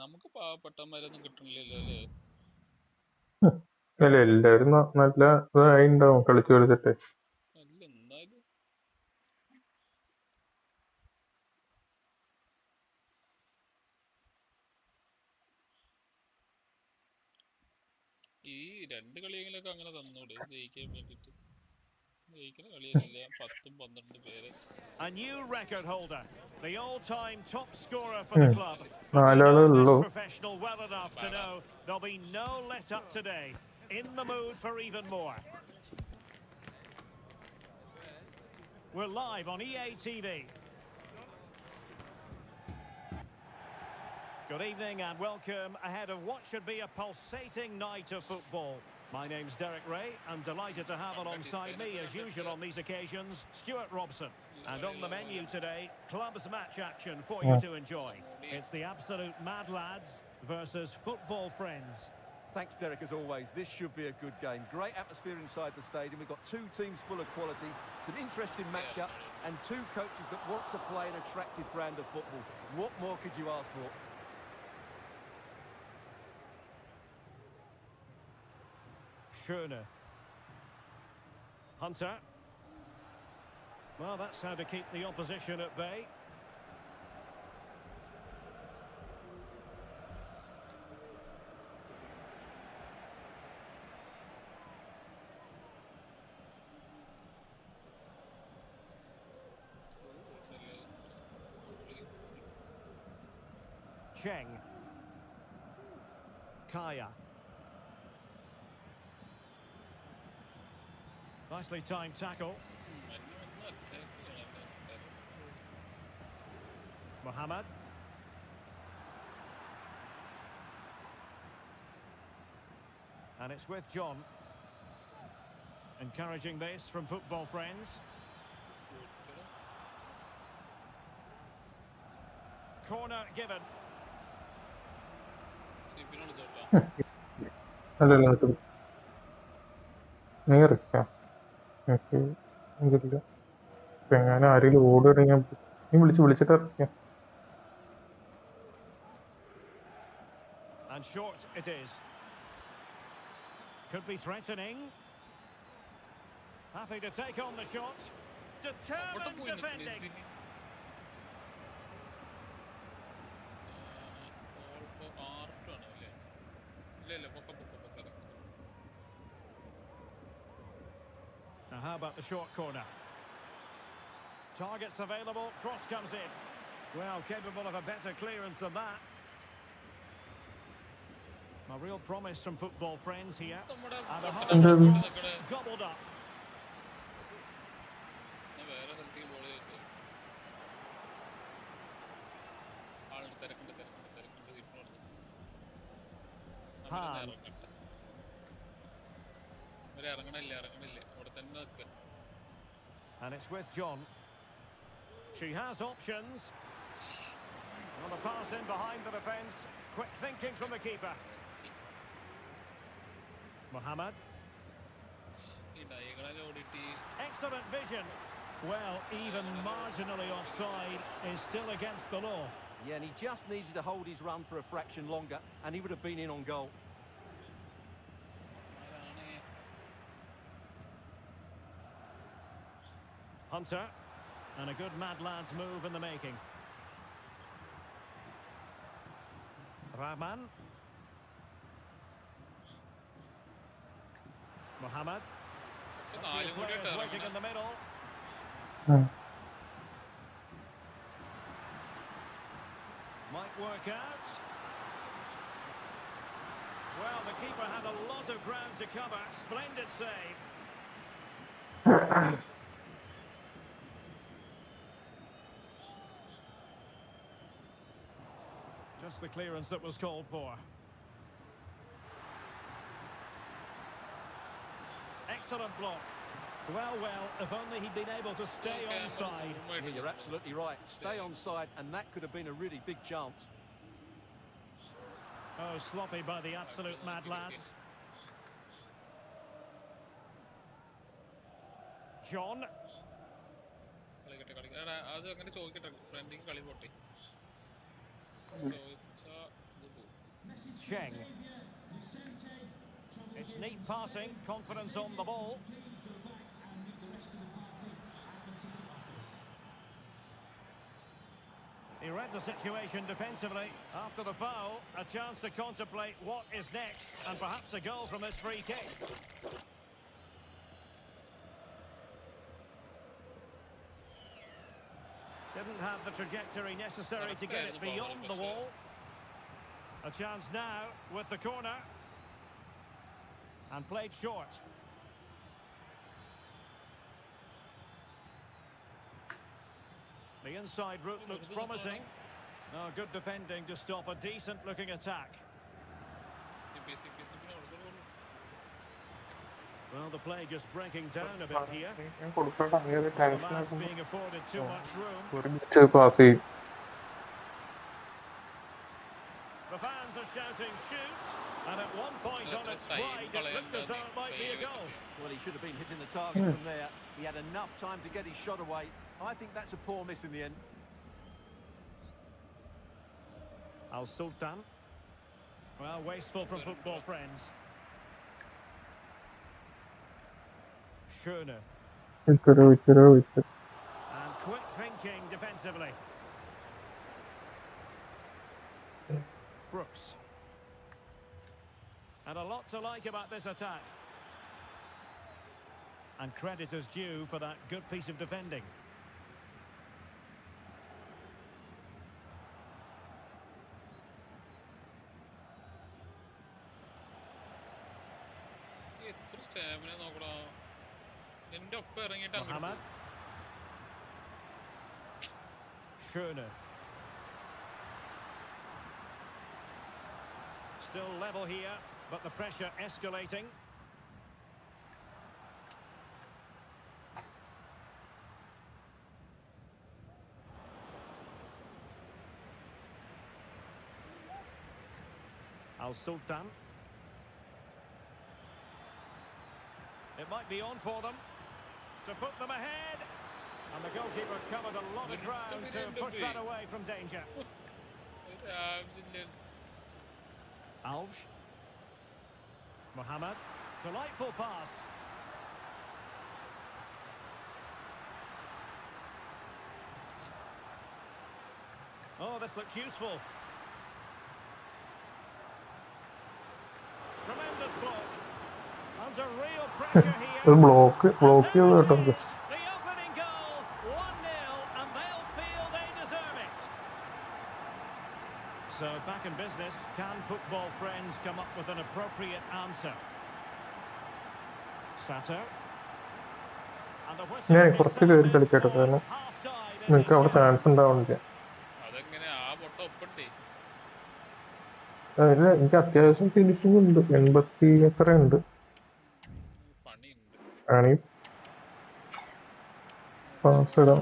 നമുക്ക് പാവപ്പെട്ടവന്മാരൊന്നും കിട്ടണില്ലല്ലോ അല്ലേ? അല്ല എല്ലാരും നല്ല ഇതായിണ്ടാവും കളിച്ച് കളിച്ചിട്ട്. അല്ല എന്നാലും ഈ 2 കളിയെങ്കിലൊക്കെ അങ്ങനെ തന്നൂടെ ജയിക്കാൻ വേണ്ടിട്ട്. ജയിക്കുന്ന കളിയല്ല, 10ഉം 12 പേര്. A new record holder, the all-time top scorer for the club. But we നാലാളേ know this ഉള്ളൂ. professional well enough to know there'll be no let-up today. In the mood for even more. We're live on EA TV. Good evening and welcome ahead of what should be a pulsating night of football. My name's Derek Ray. I'm delighted to have alongside me, as usual on these occasions, Stuart Robson. And on the menu today, clubs match action for you to enjoy. It's the absolute mad lads versus football friends. Thanks, Derek, as always. This should be a good game. Great atmosphere inside the stadium. We've got two teams full of quality, some interesting matchups, and two coaches that want to play an attractive brand of football. What more could you ask for? Schöne. Hunter. Well, that's how to keep the opposition at bay. Cheng. Kaya. Nicely timed tackle. Mohammed. And it's with John. Encouraging this from football friends. Corner given. അല്ലല്ല നിൽക്കുന്നു. നീ ഇറക്കാം എനിക്ക് ഇതില്ല. ഇപ്പൊ എങ്ങനെ ആരെങ്കിലും ഓടുകയാണെങ്കിൽ നീ വിളിച്ചിട്ട് ഇറക്കാം. And short it is. Could be threatening. Happy to take on the shot. Determined defending. Now how about the short corner? Targets available, cross comes in. Well, capable of a better clearance than that. A real promise from football friends here. And the whole cross gobbled up. And it's with John. She has options. On the pass in behind the defence. Quick thinking from the keeper. Mohammed. Excellent vision. Well, even marginally offside is still against the law. Yeah, and he just needed to hold his run for a fraction longer, and he would have been in on goal. Hunter. And a good mad lads move in the making. Rahman. Mohammed. Players waiting in the middle. Might work out. Well, the keeper had a lot of ground to cover. Splendid save. Just the clearance that was called for. Excellent block. Well, if only he'd been able to stay onside. Yeah, you're absolutely right. Stay onside, and that could have been a really big chance. Oh, sloppy by the absolute mad lads. John. കളിക്കട്ടെ കളിക്കട്ടെ. എടാ അത് അങ്ങനെ ചോദിക്കട്ടെ, എന്തെങ്കിലും കളി പോട്ടെ. ചോദിച്ചാ ഇത് പോവും. Cheng. It's neat passing, confidence on the ball. He read the situation defensively. After the foul, a chance to contemplate what is next, and perhaps a goal from this free kick. Didn't have the trajectory necessary to get it beyond the wall. A chance now with the corner. And played short. The inside route looks promising. Oh, good defending to stop a decent-looking attack. Well, the play just breaking down a bit here. The lads being afforded too much room. The fans are shouting shoot, and at one point on its slide it looked as though it might be a goal. Well, he should have been hitting the target from there. He had enough time to get his shot away. I think that's a poor miss in the end. Al Sultan. Well, wasteful from football friends. Schöne. And quick thinking defensively. Brooks. And a lot to like about this attack. And credit is due for that good piece of defending. Mohamed. Schöne. Still level here, but the pressure escalating. Al Sultan. It might be on for them to put them ahead, and the goalkeeper covered a lot of ground to push that away from danger. Alves. Mohamed. Delightful pass. Oh, this looks useful. Tremendous block. Under real pressure here. ഒരു block ചെയ്ത് കേട്ടോ. The opening goal, 1-0, and they'll feel they deserve it. So back in business, can football friends come up with an appropriate answer? Sato. And the whistle ഞാൻ is കുറച്ച് കയറി sounded കളിക്കട്ടെ, for കാരണം half-time in നിങ്ങൾക്ക് this അവിടെ one. Chance ഉണ്ടാവുന്നില്ല. അതിൽ എനിക്ക് അത്യാവശ്യം ഫിനിഷിംഗ് ഉണ്ട്, 80 എത്ര ഉണ്ട് ആണെങ്കിൽ പാസ് ഇടാം.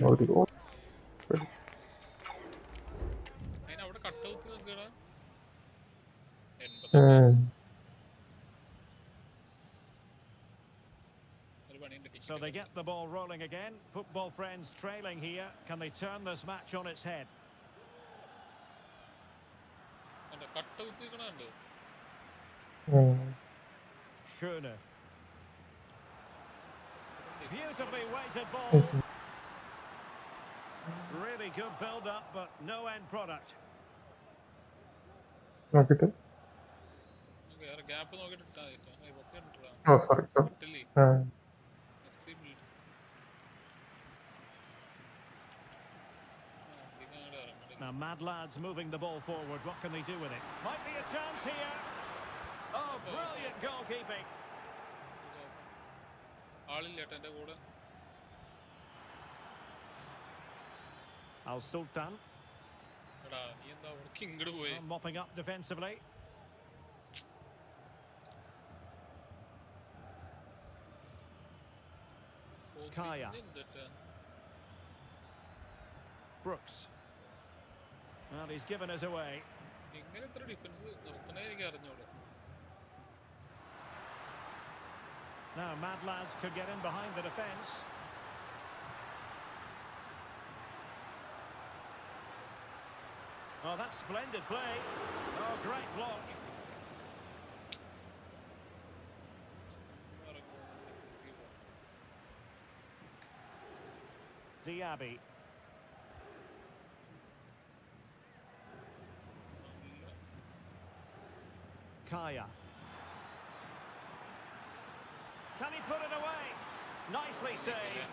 ഒരു goal. So they get the ball rolling again. Football friends trailing here. Can they turn this match on its head? Schöne. Beautifully weighted ball. Really good build-up, but no end product. നോക്കിട്ട് sorry. Now, mad lads moving the ball forward. What can they do with it? Might be a chance here. Oh, brilliant goalkeeping. Al Sultan. Mopping up defensively. Kaya. Brooks. Well, he's given us away. എങ്ങനെ ഇത്ര defence നിർത്തണേ എനിക്ക് അറിഞ്ഞൂടെ. Now Mad Lads could get in behind the defence. Oh, that's splendid play. Oh, great block. Diaby. Kaya. Can he put it away? Nicely saved.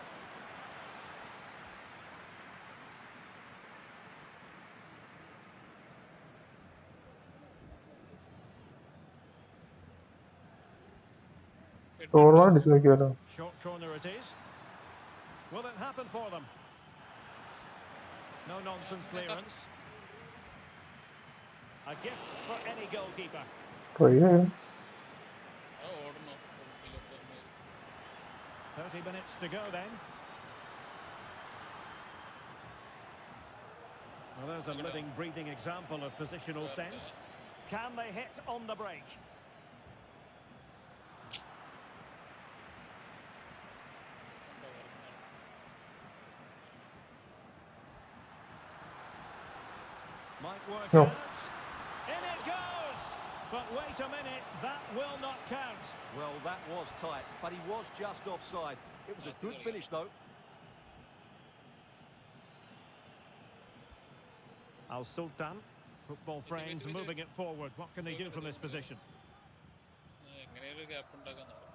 ഓർമ്മ നോക്കിയാലോ. Short corner it is. Will it happen for them? No nonsense clearance. A gift for any goalkeeper. Try ചെയ്യാം. ഓടണോ? 30 minutes to go then. Well, there's a living, breathing example of positional sense. Can they hit on the break? Might work No. out. In it goes! But wait a minute, that will not count. Well, that was tight, but he was just offside. It was a good finish, though. Al Sultan, football frames moving it forward. What can they do from this position? എങ്ങനെയൊരു gap ഉണ്ടാക്കാൻ നോക്കട്ടെ.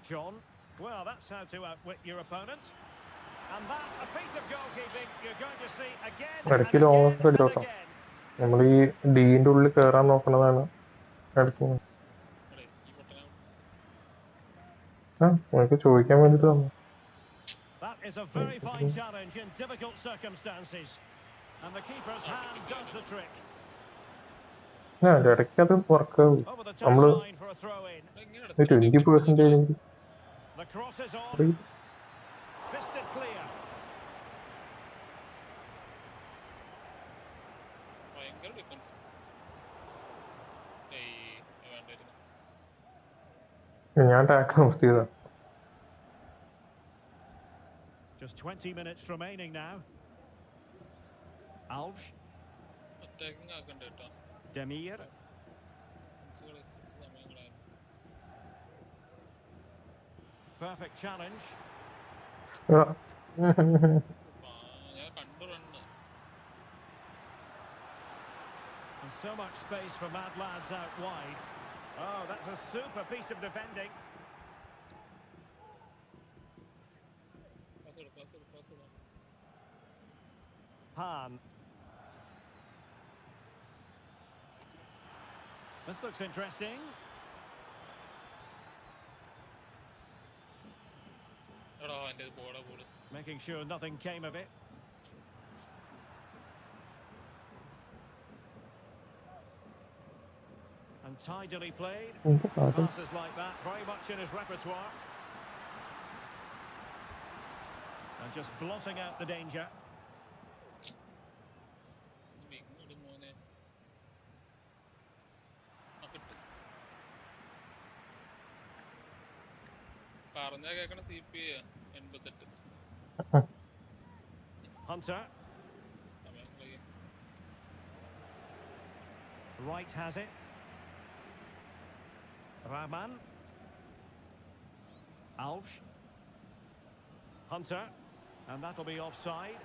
John, well, that's how to outwit your opponent. And that, a piece of goalkeeping you're going to see again and ഇടയ്ക്ക് again long and എടുത്തോട്ടോ. again. നമ്മൾ ഈ ഡീന്റെ ഉള്ളിൽ കയറാൻ നോക്കണതാണ് ഇടയ്ക്ക്. ഇവിടെ ഈ പൊട്ടനെ ആ നിനക്ക് ചോദിക്കാൻ വേണ്ടിട്ട് തന്നു. That is a very fine challenge in difficult circumstances. And the keeper's hand does the trick. ഇടയ്ക്ക് അത് വർക്കാവും. Over the നമ്മള് touchline for a throw in. എങ്ങനെ 20% The cross is on. Fisted clear. ഭയങ്കര ഡിഫൻസ്. വേണ്ടായിരുന്നു. ഞാൻ ടാക്കിൾ നിർത്തിയതാ. Just 20 minutes remaining now. Alves. Attacking ആക്കണ്ട കേട്ടോ. Demir. സമയങ്ങളായിരുന്നു. Perfect challenge. ആ. ഞാൻ കണ്ടു run. And so much space for Mad Lads out wide. Oh, that's a super piece of defending. Pass ഇടാം. Han. This looks interesting. എടാ എൻ്റെ ബോളാ ball. Making sure nothing came of it. And tidily played. Passes like that, very much in his repertoire. And just blotting out the danger. ഇങ്ങോട്ട് മോനെ. കിട്ടും. പറഞ്ഞാ കേക്കണ CP 88. Hunter. സമയങ്ങളെ Wright has it. Rahman. Alves. Hunter. And that'll be offside.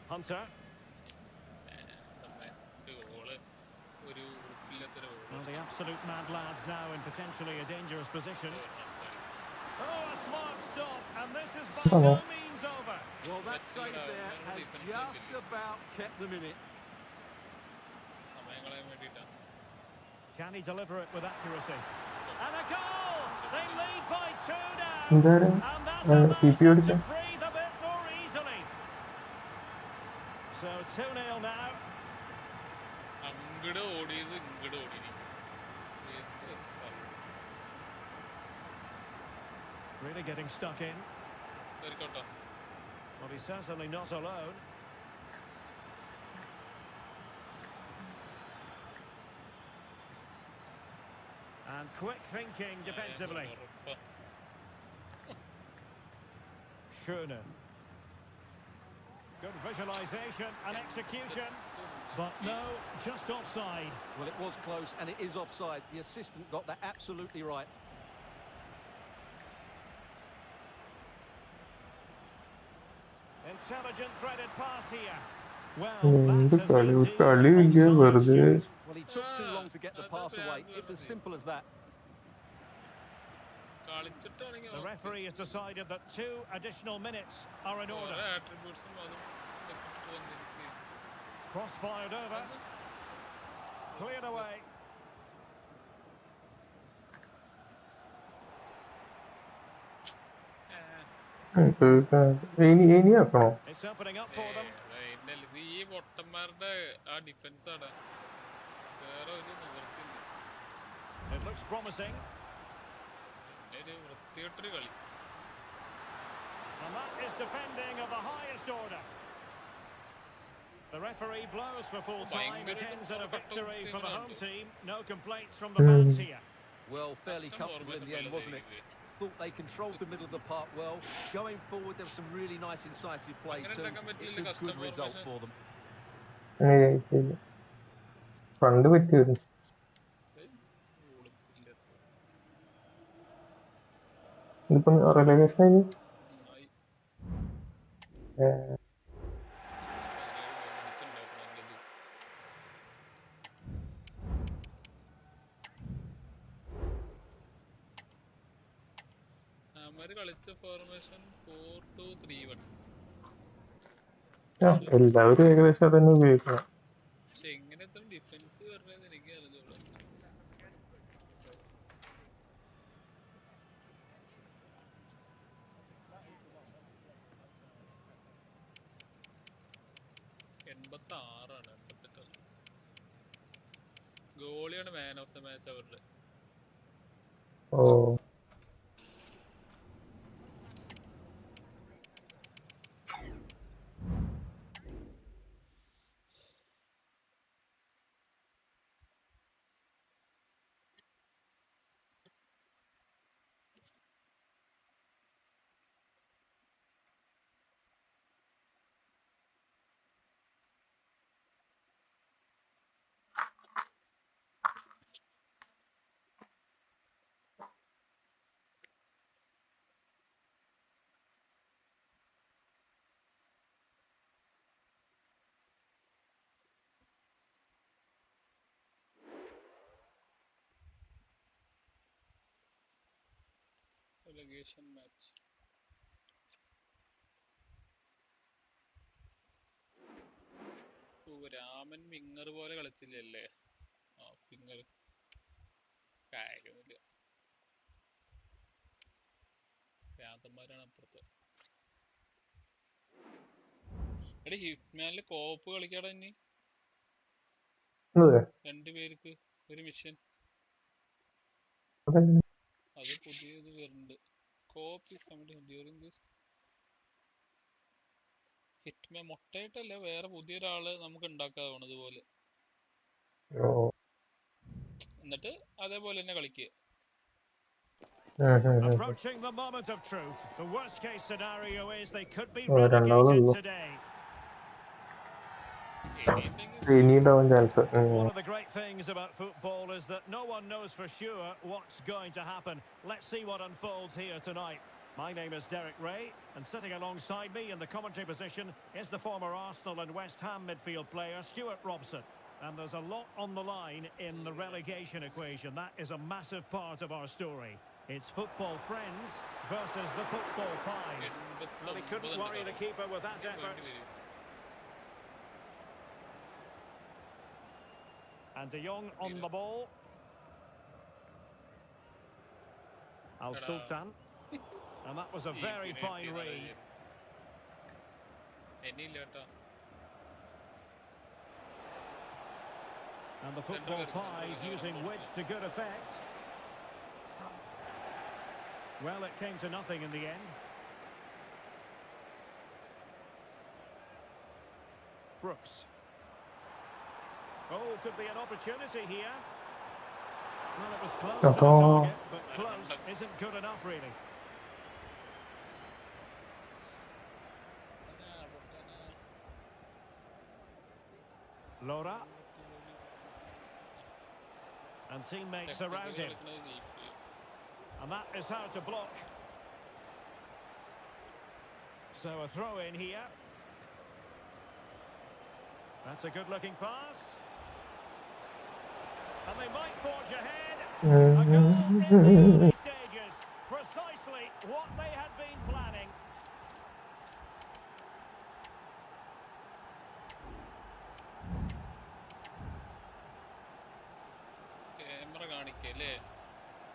Hunter. ഒരു ഉറപ്പില്ലാത്തൊരു Well, the absolute Mad Lads now in potentially a dangerous position. Oh, a smart stop, and this is by no means over. Well, that save there has just about kept them in it. സമയങ്ങളെ വേണ്ടിയിട്ടാണ്. Can he deliver it with accuracy? And a goal! They lead by 2 now. എന്തായാലും And that allows them to breathe a bit more easily. So 2-0 now. അങ്ങട് ഓടിയത് ഇങ്ങട് ഓടി. Really getting stuck in. കേറിക്കോട്ടോ. Well, he's certainly not alone. And quick thinking defensively. Schöne. Good visualisation and execution. But no, just offside. Well, it was close and it is offside. The assistant got that absolutely right. Intelligent threaded pass here. Well, എന്ത് that has കളി been ഒരു deemed കളിയില്ല offside വെറുതെ. shoot. Well, he took too long to get the pass away. It's as simple as that. കളിച്ചിട്ടാണെങ്കിൽ The referee has decided that 2 additional minutes are in order. ആട്രിബ്യൂട്ട്സും അതും ഇട്ട് വന്നിരിക്കുകയും. Cross fired over. Cleared away. ഇനി ആക്കണോ? It's opening up for them. ഇത് ഈ പൊട്ടന്മാരുടെ ആ defence ആണ്. വേറെ ഒരു നിവൃത്തിയില്ല. It looks promising. ഒരു വൃത്തികെട്ടൊരു കളി. And that is defending of the highest order. The referee blows for full time. It ends in a victory for the home team. No complaints from the fans here. Well, fairly comfortable in the end, wasn't it? Thought they controlled the middle of the park well. Going forward, there was some really nice incisive play too. It's a good result for them. പണ്ട് പറ്റിയിരുന്നു. ഇതിപ്പം relegation ആയി. കളിച്ച formation 4-2-3-1. എല്ലാവരും ഏകദേശം അതന്നെ ഉപയോഗിക്കണം. പക്ഷെ എങ്ങനെ എത്ര ഡിഫൻസ് പറഞ്ഞത് എനിക്ക് അറിഞ്ഞൂടാ. ഗോളിയാണ് മാൻ ഓഫ് ദ മാച്ച് അവരുടെ. ഓ relegation match. രാമൻ വിങ്ങർ പോലെ കളിച്ചില്ലല്ലേ? ആ വിങ്ങർ കാര്യമില്ല, ഭ്രാന്തന്മാരാണ് അപ്പുറത്ത്. എടി ഹിറ്റ്മാനില് കോപ്പ് കളിക്കാടാ ഇനി 2 പേർക്ക് ഒരു മിഷൻ. അത് പുതിയത് വരുന്നുണ്ട്. Cop is coming during this hitman. മൊട്ടയായിട്ടല്ല, വേറെ പുതിയൊരാള് നമുക്ക് ഉണ്ടാക്കാവുന്നത് പോലെ. എന്നിട്ട് അതേപോലെ തന്നെ കളിക്കുക. Approaching the moment of truth. The worst case scenario is they could be relegated today. One of the great things about football is that no one knows for sure what's going to happen. Let's see what unfolds here tonight. My name is Derek Ray, and sitting alongside me in the commentary position is the former Arsenal and West Ham midfield player Stuart Robson. And there's a lot on the line in the relegation equation. That is a massive part of our story. It's football friends versus the football pies. Well, he couldn't worry the keeper with that effort. And De Jong on the ball. Al Sultan. And that was a very fine read. And the football pies using width to good effect. Well, it came to nothing in the end. Brooks. Oh, could be an opportunity here. Well, it was close to the target, but close isn't good enough, really. Lora. And teammates around him. And that is how to block. So a throw in here. That's a good-looking pass. And they might forge ahead. A goal in the early stages. Precisely what they had been planning.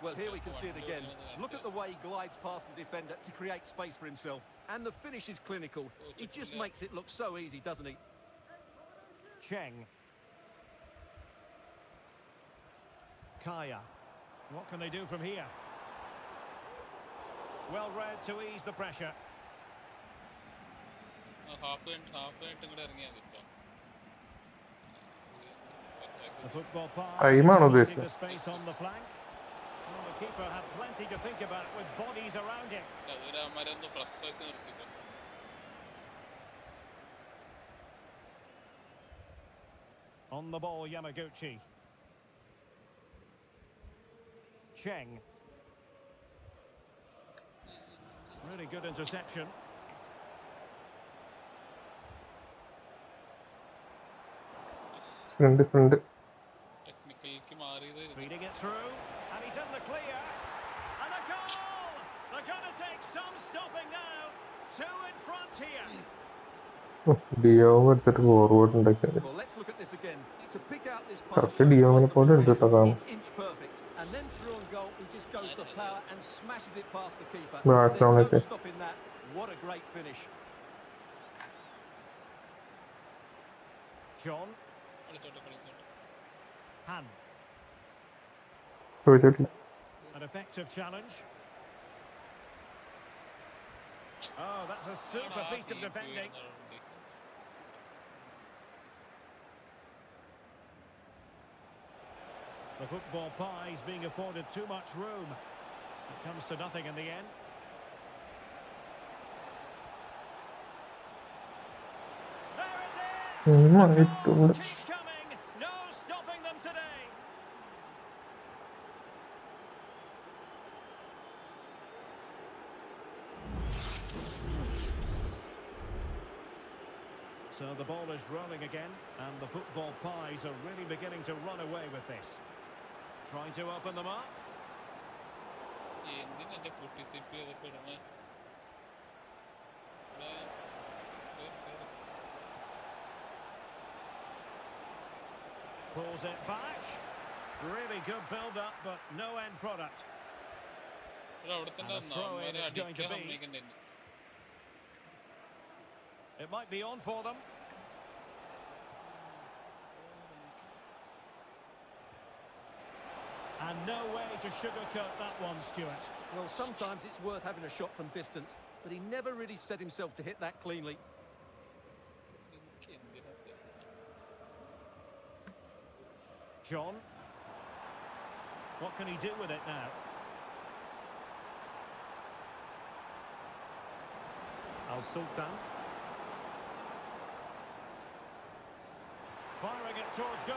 Well, here we can see it again. Look at the way he glides past the defender to create space for himself. And the finish is clinical. He just makes it look so easy, doesn't he? Cheng. Kaya. What can they do from here? Well read to ease the pressure. The football pass exploiting the space on the flank. Well, the keeper had plenty to think about with bodies around him. On the ball, Yamaguchi. Cheng. Really good interception. Feeding it through, and he's in the clear. And a goal! They're going to take some stopping now. Two in front here. Well, let's look at this again. To pick out this pass, it's inch perfect. And then through on goal, he just goes to power and smashes it past the keeper. There's no stopping that. What a great finish. John. Han. An effective challenge. Oh, that's a super piece of defending. The football pies being afforded too much room. It comes to nothing in the end. There it is! The goals keep coming. No stopping them today. So the ball is rolling again, and the football pies are really beginning to run away with this. Trying to open them up. Pulls it back. Really good build-up, but no end product. And the throw-in it's going to be. It might be on for them. And no way to sugarcoat that one, Stuart. Well, sometimes it's worth having a shot from distance, but he never really set himself to hit that cleanly. John. What can he do with it now? Al-Sultan. Firing it towards goal.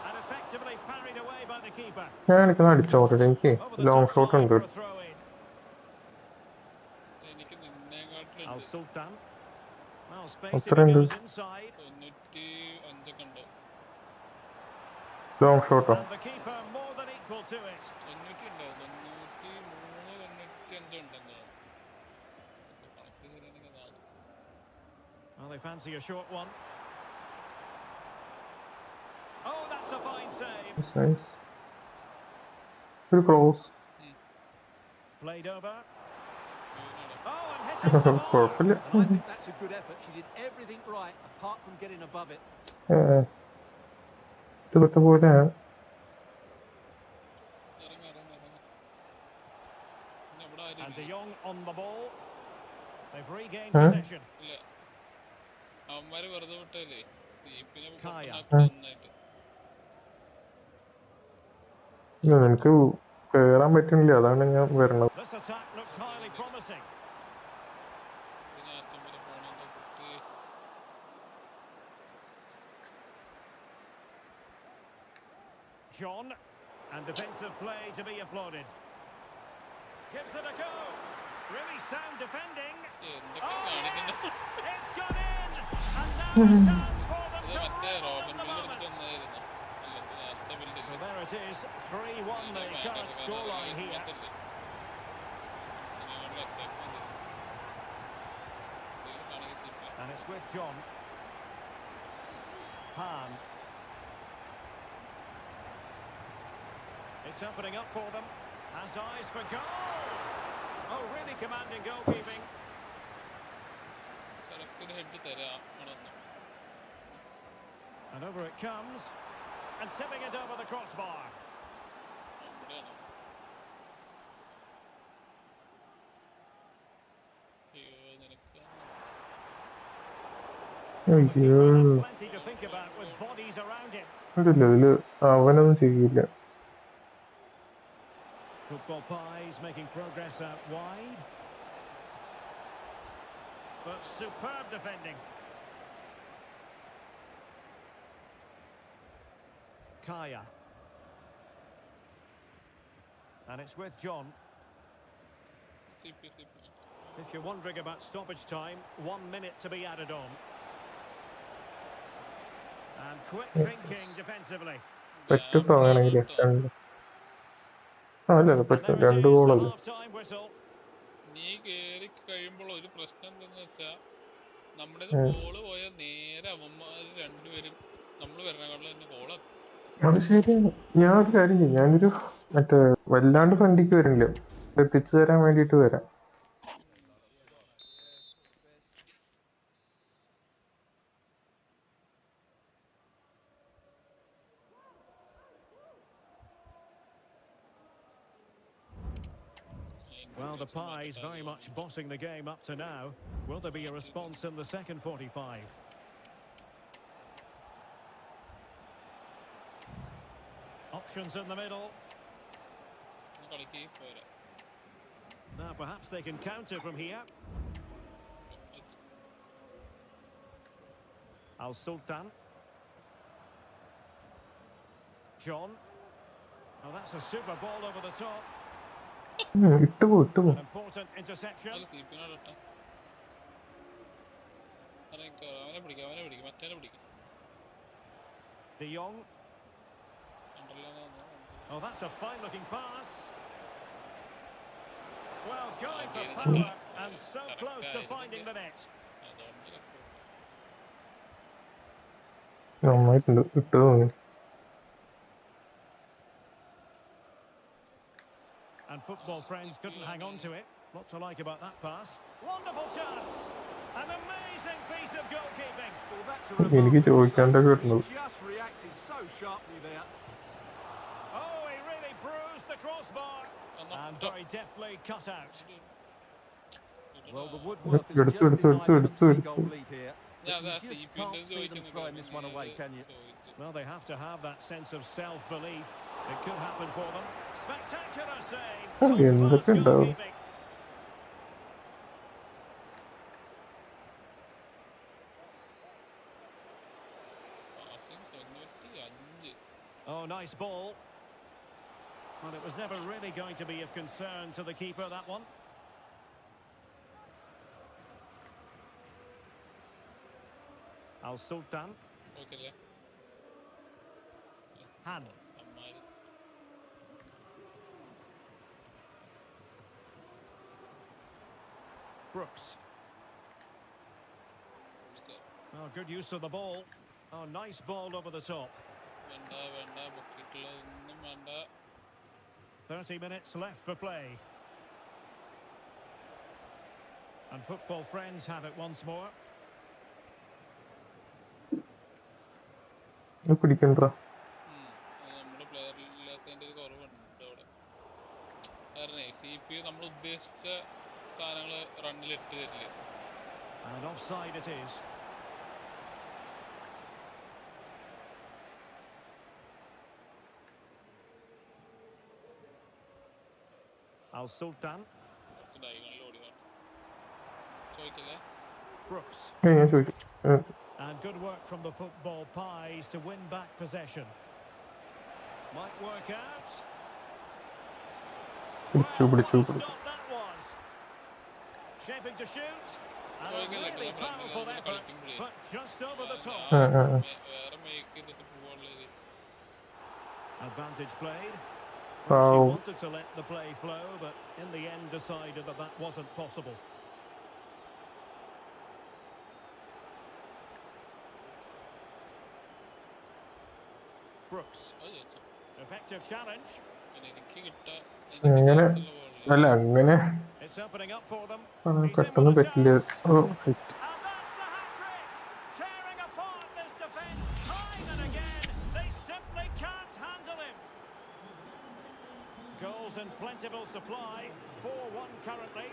And effectively parried away by the keeper. Long shot and good. Al-Sultan. Well, space goes inside. Long shot. And the keeper more than equal to it. Well, they fancy a short one. Oh, that's a fine save. That's nice. Pretty close. Played over. Oh, and hit it. Perfectly. And I think that's a good effort. She did everything right, apart from getting above it. ഇഷ്ടപ്പെട്ട പോലെ ഇറങ്ങി ഇറങ്ങി ഇറങ്ങി പിന്നെ ഇവിടെ ആരും And De ഇല്ലേ? Jong on the ball. They've regained Huh? possession. ഇല്ല അവന്മാര് വെറുതെ വിട്ടല്ലേ സീപ്പിനെ Kaya. നന്നായിട്ട് നിനക്ക് കേറാൻ പറ്റുന്നില്ല, അതാണ് ഞാൻ വരണത്. This attack looks highly promising. പിന്നെ അറ്റം വരെ പോണെന്ന് കുട്ടി John. And defensive play to be applauded. Gives it a go. Really sound defending. എന്തൊക്കെ Oh, കാണിക്കുന്നു yes! It's gone in! And now a chance for them ഇത് to മറ്റേ roll Robin in the bill moment. എടുത്തിട്ട് വന്നതായിരുന്നു അല്ല ഇത് നേരത്തെ So ബിൽഡില്ല there it is. 3-1 the current scoreline here. And it's with John. Han. It's opening up for them. Has eyes for goal. Oh, really commanding goalkeeping. Head തരാം ആണെന്ന് And over it comes. And tipping it over the crossbar. അവിടെയാണ് അയ്യോ നിനക്ക് അയ്യോ, Plenty to think about with bodies around him. ഉണ്ടല്ലോ ഇതില് അവനൊന്നും ചെയ്യില്ല. Football Pies making progress out wide. But superb defending. Kaya. And it's with John. CP If you're wondering about stoppage time, 1 minute to be added on. And quick thinking defensively. പറ്റും വേണമെങ്കിൽ രണ്ട് അല്ല And പറ്റും, there it രണ്ട് is, the ഗോളല്ലേ. half-time whistle. നീ കേറി കഴിയുമ്പോൾ ഒരു പ്രശ്നം എന്തെന്ന് വെച്ചാ നമ്മുടെ ഉം. ബോള് പോയാൽ നേരെ അവന്മാര് രണ്ടുപേരും നമ്മൾ വരണക്കാട്ടിൽ തന്നെ ഗോളാ അത് ശരിയാണ്. ഞാൻ ഒരു കാര്യം ചെയ്യും, ഞാനൊരു മറ്റേ വല്ലാണ്ട് ഫ്രണ്ടിക്ക് വരുന്നില്ല, എത്തിച്ചു തരാൻ വേണ്ടിട്ട് വരാം. Well, the Pies very much bossing the game up to now. Will there be a response in the second 45? Options in the middle. കളിക്ക് പോരാ Now perhaps they can counter from here. Al Sultan. John. Oh, that's a super ball over the top. ഇട്ടുപോ ഇട്ടുപോ. An important interception. അത് സിപിനോട് ഇട്ടാ അവനെ പിടിക്കും മറ്റേ പിടിക്കും De Jong. ഉണ്ടല്ലോ Oh, that's a fine-looking pass. Well, going for Okay, power okay. and so Correct, close to correct. finding the net. അതുകൊണ്ട് നന്നായിട്ടുണ്ട്, ഇട്ടു. And football friends couldn't hang on to it. What to like about that pass? Wonderful chance. An amazing piece of goalkeeping. Well, that's a എനിക്ക് remarkable ചോദിക്കാണ്ടൊക്കെ save. കിട്ടുന്നത്. He just reacted so sharply there. Oh, he really bruised the crossbar. And very deftly cut out. Well, the woodwork has എടുത്തു, just എടുത്തു, denied എടുത്തു, them a എടുത്തു, three-goal എടുത്തു. lead here. ഞാൻ But അതാ you just സിപിന്റെ can't see them throwing this one away, can you? ചോദിച്ചു Well, they have to have that sense of self-belief. It could happen for them. Spectacular save. Oh, Top-class എന്തൊക്കെ ഉണ്ടാവും. goalkeeping. Passing 95 Oh, nice ball. Well, it was never really going to be of concern to the keeper, that one. Al Sultan. ഓക്കല്ലേ Han. അമ്മാര് Brooks. വിളിക്കാം Oh, good use of the ball. Oh, nice ball over the top. വേണ്ട ബുക്കിട്ടുള്ള ഒന്നും വേണ്ട 30 minutes left for play. And football friends have it once more. പിടിക്കണ്ട. കാരണേ CPU നമ്മൾ ഉദ്ദേശിച്ച സാധനങ്ങള് റണ്ണിൽ ഇട്ട് തരില്ല. And offside it is. Al Sultan. ഡയഗണലിൽ ഓടി ചോദിക്കല്ലേ. Brooks. ഞാൻ ചോദിച്ചു. And good work from the football pies to win back possession. Might work out. പിടിച്ചു. Stop that was. Shaping to shoot. And a really powerful effort, but just over the top. വേറെ make ചെയ്തിട്ട് പോവാനുള്ളത്. Advantage played. She Wow. wanted to let the play flow, but in the end decided that that wasn't possible. Brooks. Effective challenge. എനിക്ക് കിട്ടാ അങ്ങനെ അല്ല അങ്ങനെ It's opening up for them. പെട്ടെന്ന് പറ്റില്ല. ഓ And that's the hat-trick. Tearing apart this defence time and again. They simply can't handle him. Goals in plentiful supply. 4-1 currently.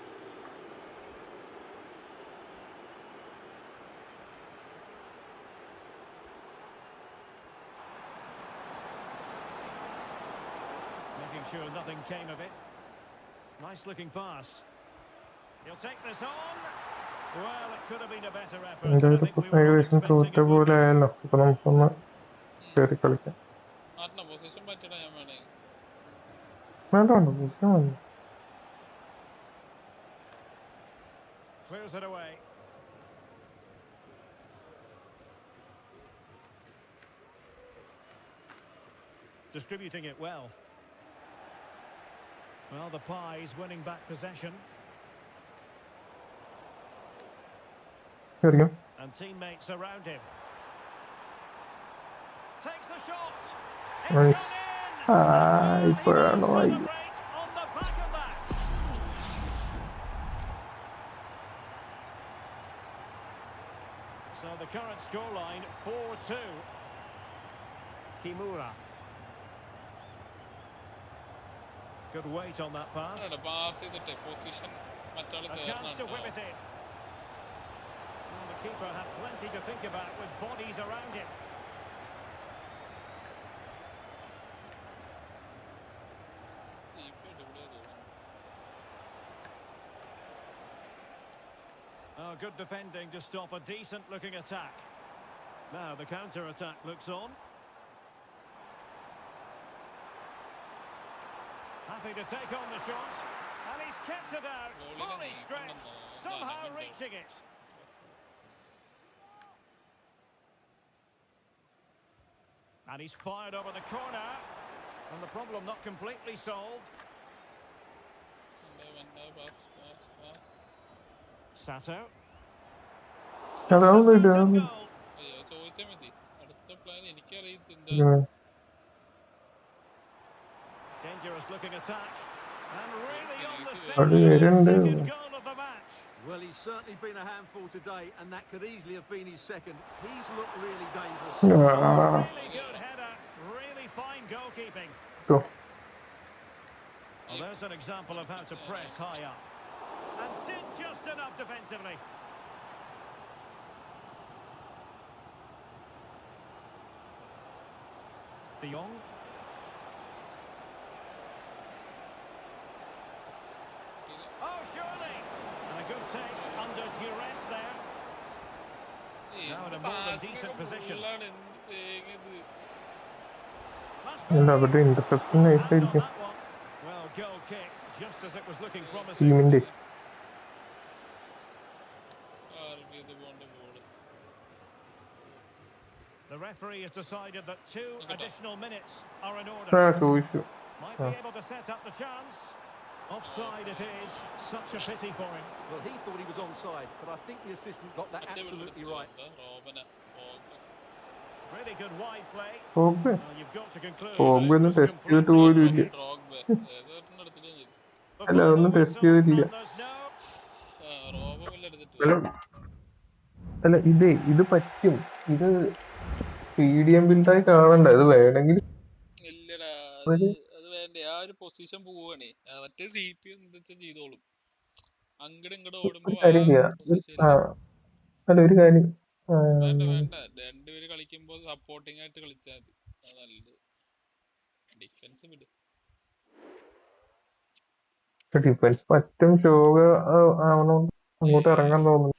Making sure nothing came of it. Nice looking pass. He'll take this on. Well, it could have been a better effort. എൻ്റെ I ഒരു think we were all ഏകദേശം തോറ്റ expecting a പോലെ good ആയല്ലോ. അപ്പൊ നമുക്കൊന്ന് കയറി കളിക്കാം. മാറ്റണ പൊസിഷൻ മാറ്റണ ഞാൻ വേണേ. വേണ്ട ബുദ്ധിമുട്ട് മതി. clears it away. Distributing it well. Well, the Pies winning back possession. കയറിയോ? And teammates around him. Takes the shot. Nice. It's gone in. ഇപ്പോഴാണോ ആയി? Celebrate on the back of that. So the current scoreline 4-2. Kimura. Good weight on that pass. Pass ചെയ്തിട്ട് position മറ്റാള് A chance to whip കേറണം. it in. Well, the keeper had plenty to think about with bodies around him. Oh, good defending to stop a decent-looking attack. Now the counter-attack looks on. Happy to take on the shot. And he's kept it out. Fully stretched. Somehow reaching it. And he's fired over the corner. And the problem not completely solved. Sato. അതാവുന്നില്ല. ചോദിച്ചാ മതി. അടുത്ത plan എനിക്കറിയില്ല. Dangerous looking attack. And really on the അത് second വരുന്നുണ്ട്. goal of the match. Well, he's certainly been a handful today, and that could easily have been his second. He's looked really dangerous. Really good header. Really fine goalkeeping. So. Well, there's an example of how to press high up. And did just enough defensively. De Jong. Oh, surely. And a good take under duress there. Now in a more than decent position. Must be അല്ല അവരുടെ interception nice hand on ആയിരിക്കും. that one. Well, goal kick, just as it was looking promising. ടീമിന്റെ The referee has decided that 2 additional minutes are in order. ചോദിച്ചു. Might be able to set up the chance. Offside it is. Such a pity for him. Well, he thought he was onside, but I think the assistant got that absolutely right. Really good wide play. Pogba Well, you've got to conclude. Pogba that it ഒന്നും was test ചെയ്തിട്ട് completely പോലും ഇല്ല. The അല്ല, അതൊന്നും final test whistle, ചെയ്തിട്ടില്ല. and there's no അല്ല ഇത് പറ്റും. ഇത് PDM ബിൽഡായി കാണണ്ട. ഇത് വേണമെങ്കിൽ ഇല്ലടാ അത് വേണ്ട. ഡിഫൻഡ് ആ ഒരു പൊസിഷൻ പോവാണേ. മറ്റേ CP എന്താ വെച്ചാ ചെയ്തോളും. അങ്ങോട്ടും ഇങ്ങോട്ടും ഒരു ഓടുമ്പോ ആ കാര്യം ചെയ്യാം. ആ, പൊസിഷനില് അല്ല ഒരു കാര്യം. വേണ്ട രണ്ടുപേര് കളിക്കുമ്പോ സപ്പോർട്ടിങ് ആയിട്ട് കളിച്ചാൽ മതി. അത് നല്ലത്. ഡിഫൻസ് വിട്. ഡിഫൻസ് പറ്റും ശോക ആവണോണ്ട് അങ്ങോട്ട് ഇറങ്ങാൻ തോന്നുന്നു.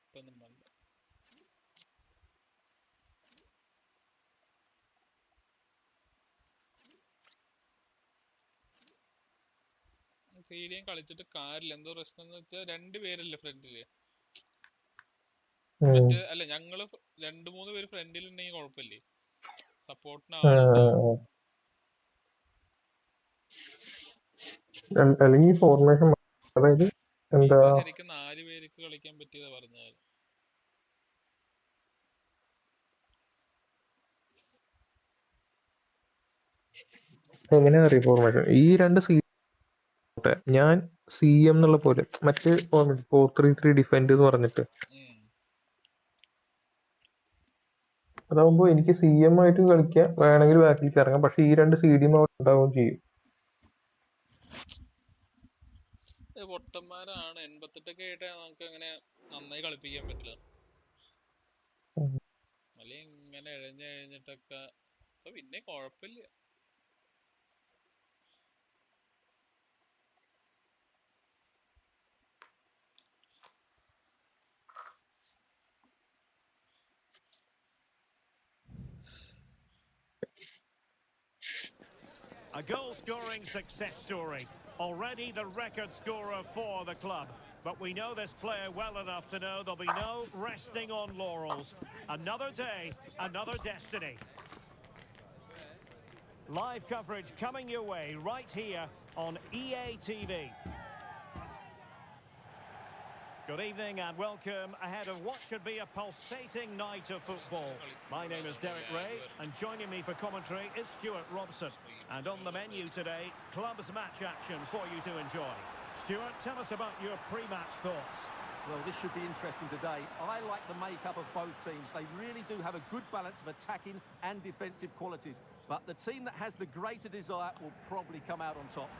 ഇതൊന്നും വേണ്ട. സീഡിയം കളിച്ചിട്ട് കാര്യമില്ല. എന്തോ പ്രശ്നം എന്ന് വെച്ചാൽ രണ്ടുപേരല്ലേ ഫ്രണ്ടില്. മറ്റേ അല്ല ഞങ്ങള് 2-3 പേര് ഫ്രണ്ടിൽ ഉണ്ടെങ്കിൽ കുഴപ്പമില്ലേ, സപ്പോർട്ടിന് ആളുണ്ടാവും. അല്ലെങ്കിൽ ഫോർമേഷൻ അതായത് എന്താ FIFA ശരിക്കും 4 പേർക്ക് കളിക്കാൻ പറ്റിയതാ പറഞ്ഞാൽ. എങ്ങനെയാ അറിയാം ഫോർമേഷൻ ഈ രണ്ട് ഞാൻ CM എന്നുള്ള പോലെ മറ്റേ 4-3-3 ഡിഫൻഡ് എന്ന് പറഞ്ഞിട്ട് അതാവുമ്പോ എനിക്ക് CM ആയിട്ട് കളിക്കാം, വേണമെങ്കിൽ ബാക്കിലേക്ക് ഇറങ്ങാം. പക്ഷെ ഈ രണ്ട് CDM അവിടെ ഉണ്ടാവുകയും ചെയ്യും. പൊട്ടന്മാരാണ്. 88 ആയിട്ടാ നമുക്ക് അങ്ങനെ നന്നായി കളിപ്പിക്കാൻ പറ്റില്ല. അല്ലെങ്കിൽ ഇങ്ങനെ എഴഞ്ഞിട്ടൊക്കെ ഇപ്പൊ പിന്നെ കുഴപ്പമില്ല. A goal-scoring success story. Already the record scorer for the club. But we know this player well enough to know there'll be no resting on laurels. Another day, another destiny. Live coverage coming your way right here on EA TV. Good evening and welcome ahead of what should be a pulsating night of football. My name is Derek Ray and joining me for commentary is Stuart Robson. And on the menu today, clubs match action for you to enjoy. Stuart, tell us about your pre-match thoughts. Well, this should be interesting today. I like the makeup of both teams. They really do have a good balance of attacking and defensive qualities. But the team that has the greater desire will probably come out on top.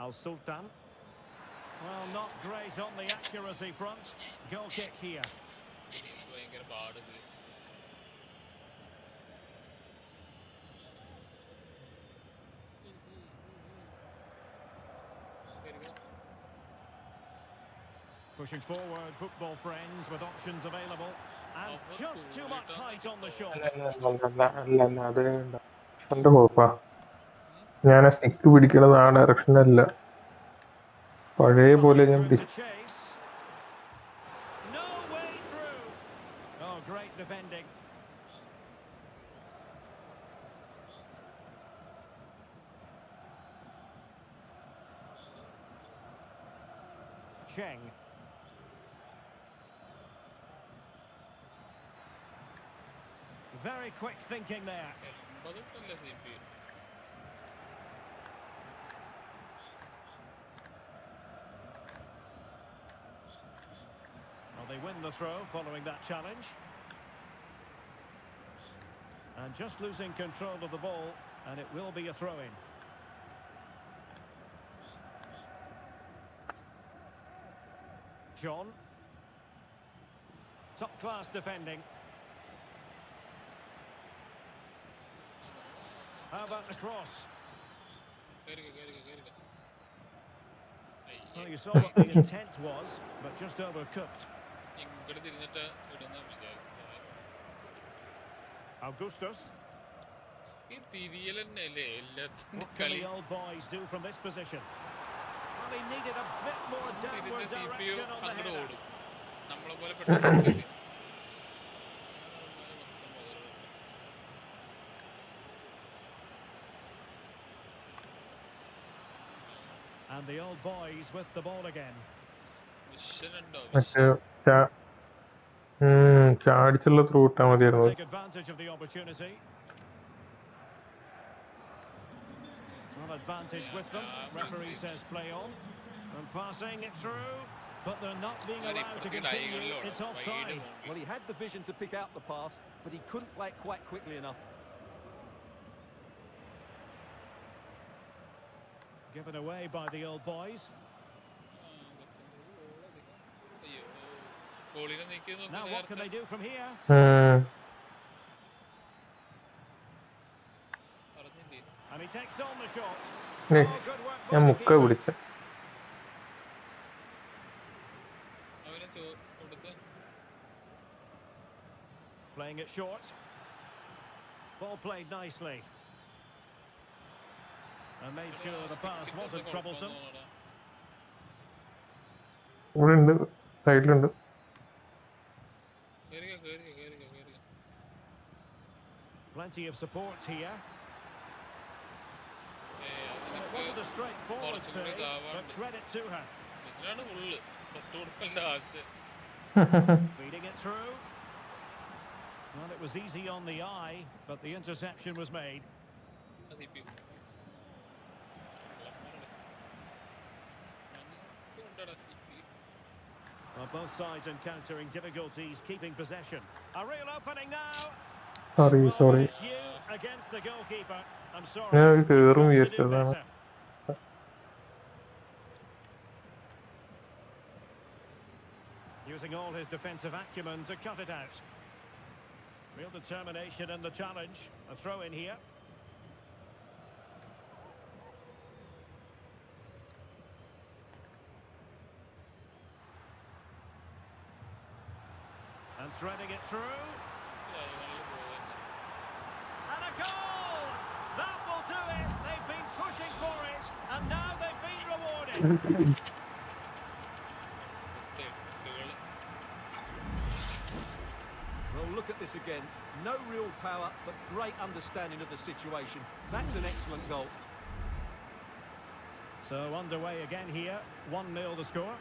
Al Sultan. Well, not great on the accuracy front. Goal kick here. Pushing forward, football friends, with options available. And just too much height on the shot. അത് എന്റെ കുഴപ്പാ. ഞാൻ stick പിടിക്കുന്നത് ആ ഡയറക്ഷനല്ല, പഴയ പോലെ ഞാൻ No way through. Oh, great defending. Cheng. Very quick thinking there. Well, they win the throw following that challenge. And just losing control of the ball, and it will be a throw-in. John. Top-class defending. How about the cross? Well, you saw what the intent was, but just overcooked. Augustus. What can the old boys do from this position? Well, he needed a bit more downward direction on the header. And the old boys with the ball again. ചാടിച്ചുള്ള through ഇട്ടാ മതിയായിരുന്നു. Take advantage of the opportunity. Well, advantage with them. Referee says play on. And passing it through. But they're not being allowed to continue. It's offside. Well, he had the vision to pick out the pass, but he couldn't play it quite quickly enough. Given away by the old boys. Now what can they do from here? And he takes on the shot. Yes. Oh, good work by ഞാൻ the മുക്ക keeper. പിടിച്ച Playing it short. Ball played nicely. And made sure the pass wasn't troublesome. ഇവിടെ ഉണ്ട്, സൈഡിലുണ്ട്. Plenty of support here. It wasn't a straightforward save, but credit to her. Feeding it through. Well, it was easy on the eye, but the interception was made. Well, both sides encountering difficulties keeping possession. A real opening now. Sorry Well, sorry, it's you against the goalkeeper. I'm sorry. ഞാൻ ഒരു കേറും You've got to do വിചാരിച്ചതാണ്. better. Using all his defensive acumen to cut it out. Real determination in the challenge. A throw in here. And threading it through. And a goal! That will do it. They've been pushing for it, and now they've been rewarded. Well, look at this again. No real power, but great understanding of the situation. That's an excellent goal. So underway again here. 1-0 the score.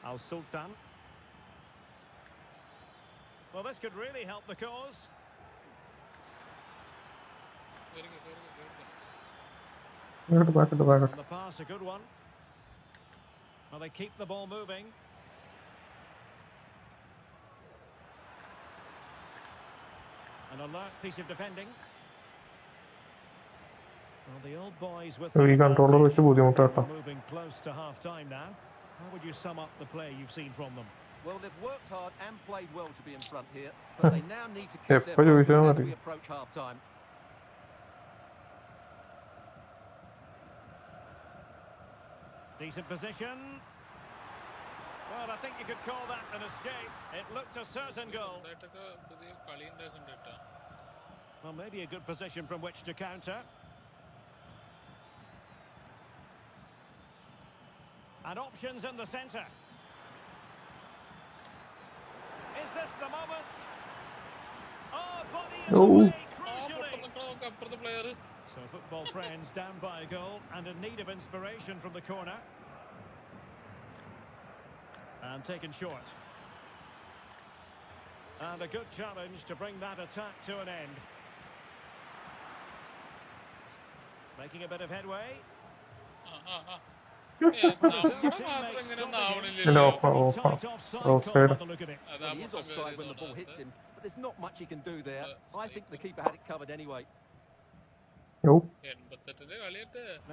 Al Sultan. Well, this could really help the cause. ഇങ്ങോട്ട് പാക്കട്ടെ പാക്കട്ടെ. And the pass, a good one. Well, they keep the ball moving. An alert piece of defending. Well, the old boys with the ഈ controller വെച്ച് ബുദ്ധിമുട്ടാട്ടോ. advantage. Moving close to half-time now. How would you sum up the play you've seen from them? Well, they've worked hard and played well to be in front here, but they now need to keep their എപ്പോ ചോദിച്ചാൽ focus as മതി. we approach half-time. Decent position. Well, I think you could call that an escape. It looked a certain goal. Well, maybe a good position from which to counter. And options in the centre. Is this the moment? Oh, body in the Oh. way, crucially. So football friends down by a goal and in need of inspiration from the corner. And taken short. And a good challenge to bring that attack to an end. Making a bit of headway. ഇല്ല, of Tight offside of call side. by the look of it. Well, he is offside when the ball hits him, but there's not much he can do there. I think the keeper had it covered anyway. യോ,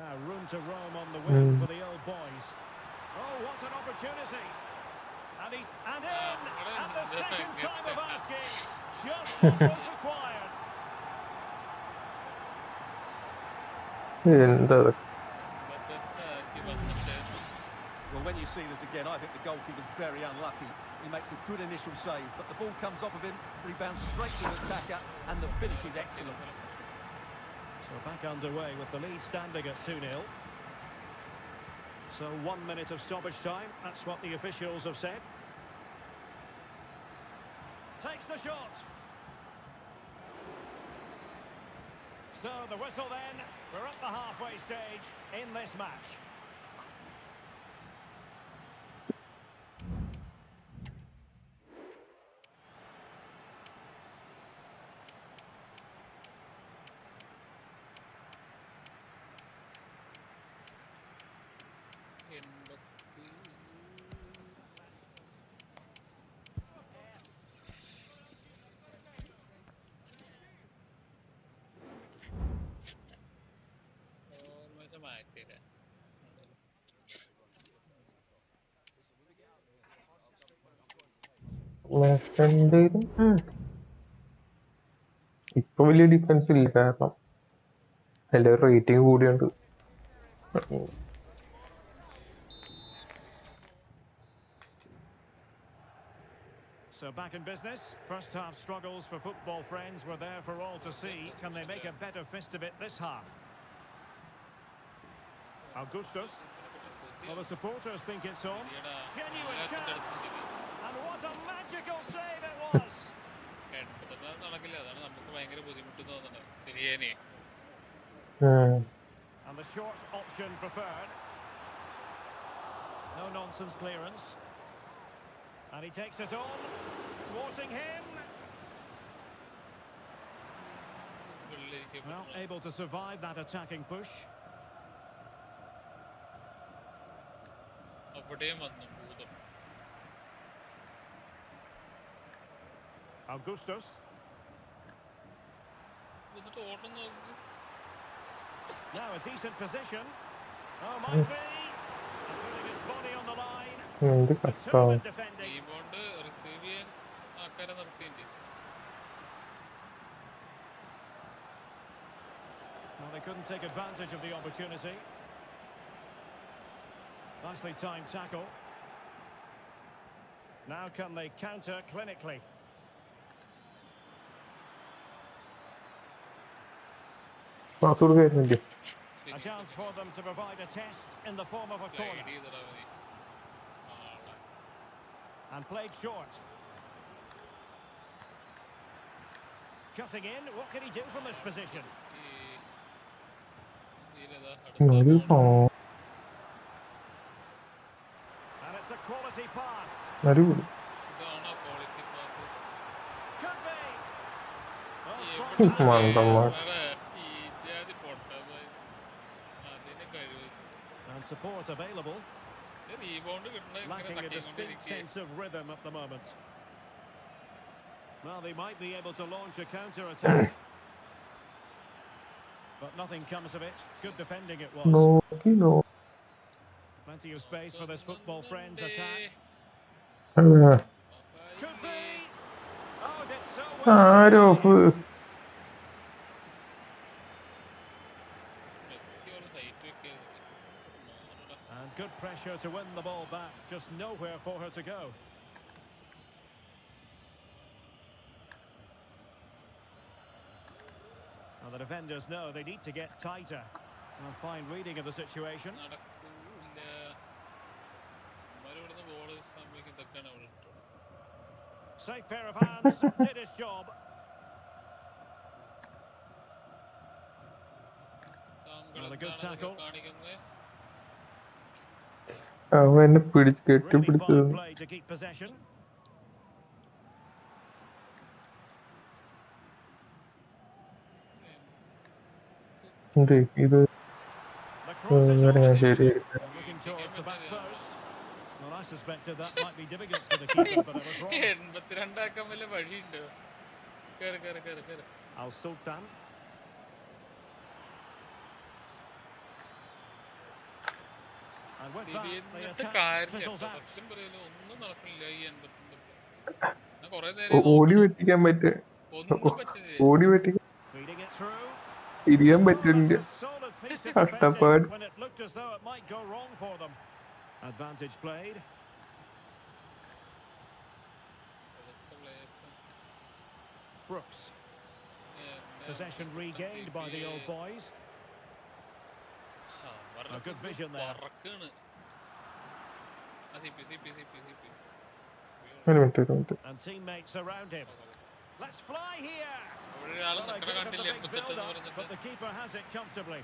Now room to roam on the wing for the old boys. Oh, what an opportunity! And in, and the second time of asking, just what was required. എന്താ ഇത്? Well, when you see this again, I think the goalkeeper's very unlucky. He makes a good initial save, but the ball comes off of him, rebounds straight to the attacker, and the finish is excellent. So back underway with the lead standing at 2-0. So 1 minute of stoppage time, that's what the officials have said. Takes the shot. So the whistle then, we're at the halfway stage in this match. എത്തിയില്ലേ? രണ്ടുപേരും ഇപ്പൊ വലിയ difference ഇല്ല, കാരണം എല്ലാവരും rating കൂടിയുണ്ട്. So back in business. First half struggles for football friends were there for all to see. Can they make a better fist of it this half? Augustus. Well, the supporters think it's on. Genuine chance. And what a magical save it was. നടക്കില്ല, അതാണ് നമുക്ക് ഭയങ്കര ബുദ്ധിമുട്ട് തോന്നുന്നത് തിരിയാനേ. And the short option preferred. No nonsense clearance. And he takes it on. Thwarting him. Well, able to survive that attacking push. അവിടെയും വന്നു ഭൂതം. Augustus. എന്നിട്ട് ഓട്ടം നോക്കി. Now a decent position. Oh, might be. And putting his body on the line. Determined defending. Rebound receive ചെയ്യാൻ ആൾക്കാരെ നിർത്തിയില്ലേ? Well, they couldn't take advantage of the opportunity. Nicely timed tackle. Now can they counter clinically? A chance for them to provide a test in the form of a corner. And played short. Cutting in, what can he do from this position? And it's a quality pass. Could be. And support available. Lacking a distinct sense of rhythm at the moment. Well, they might be able to launch a counter-attack. But nothing comes of it. Good defending it was. No. Plenty of space for this football friend's attack. Could be. Oh, did so well. And good pressure to win the ball back. Just nowhere for her to go. Well, the defenders know they need to get tighter. A fine reading of the situation. Safe pair of hands, did his job. Another good tackle. Really fine play to keep possession. The cross is on. Looking towards the back post. Well, I suspected that might be difficult for the keeper, but I was wrong. Al Sultan. And with that, the attack fizzles out. Feeding it through. That's a solid piece of defending when it looked as though it might go wrong for them. Advantage played. Brooks. Possession regained by the old boys. A good vision there. And teammates around him. Let's fly here. Well, they gave him the big build-up, but the keeper has it comfortably.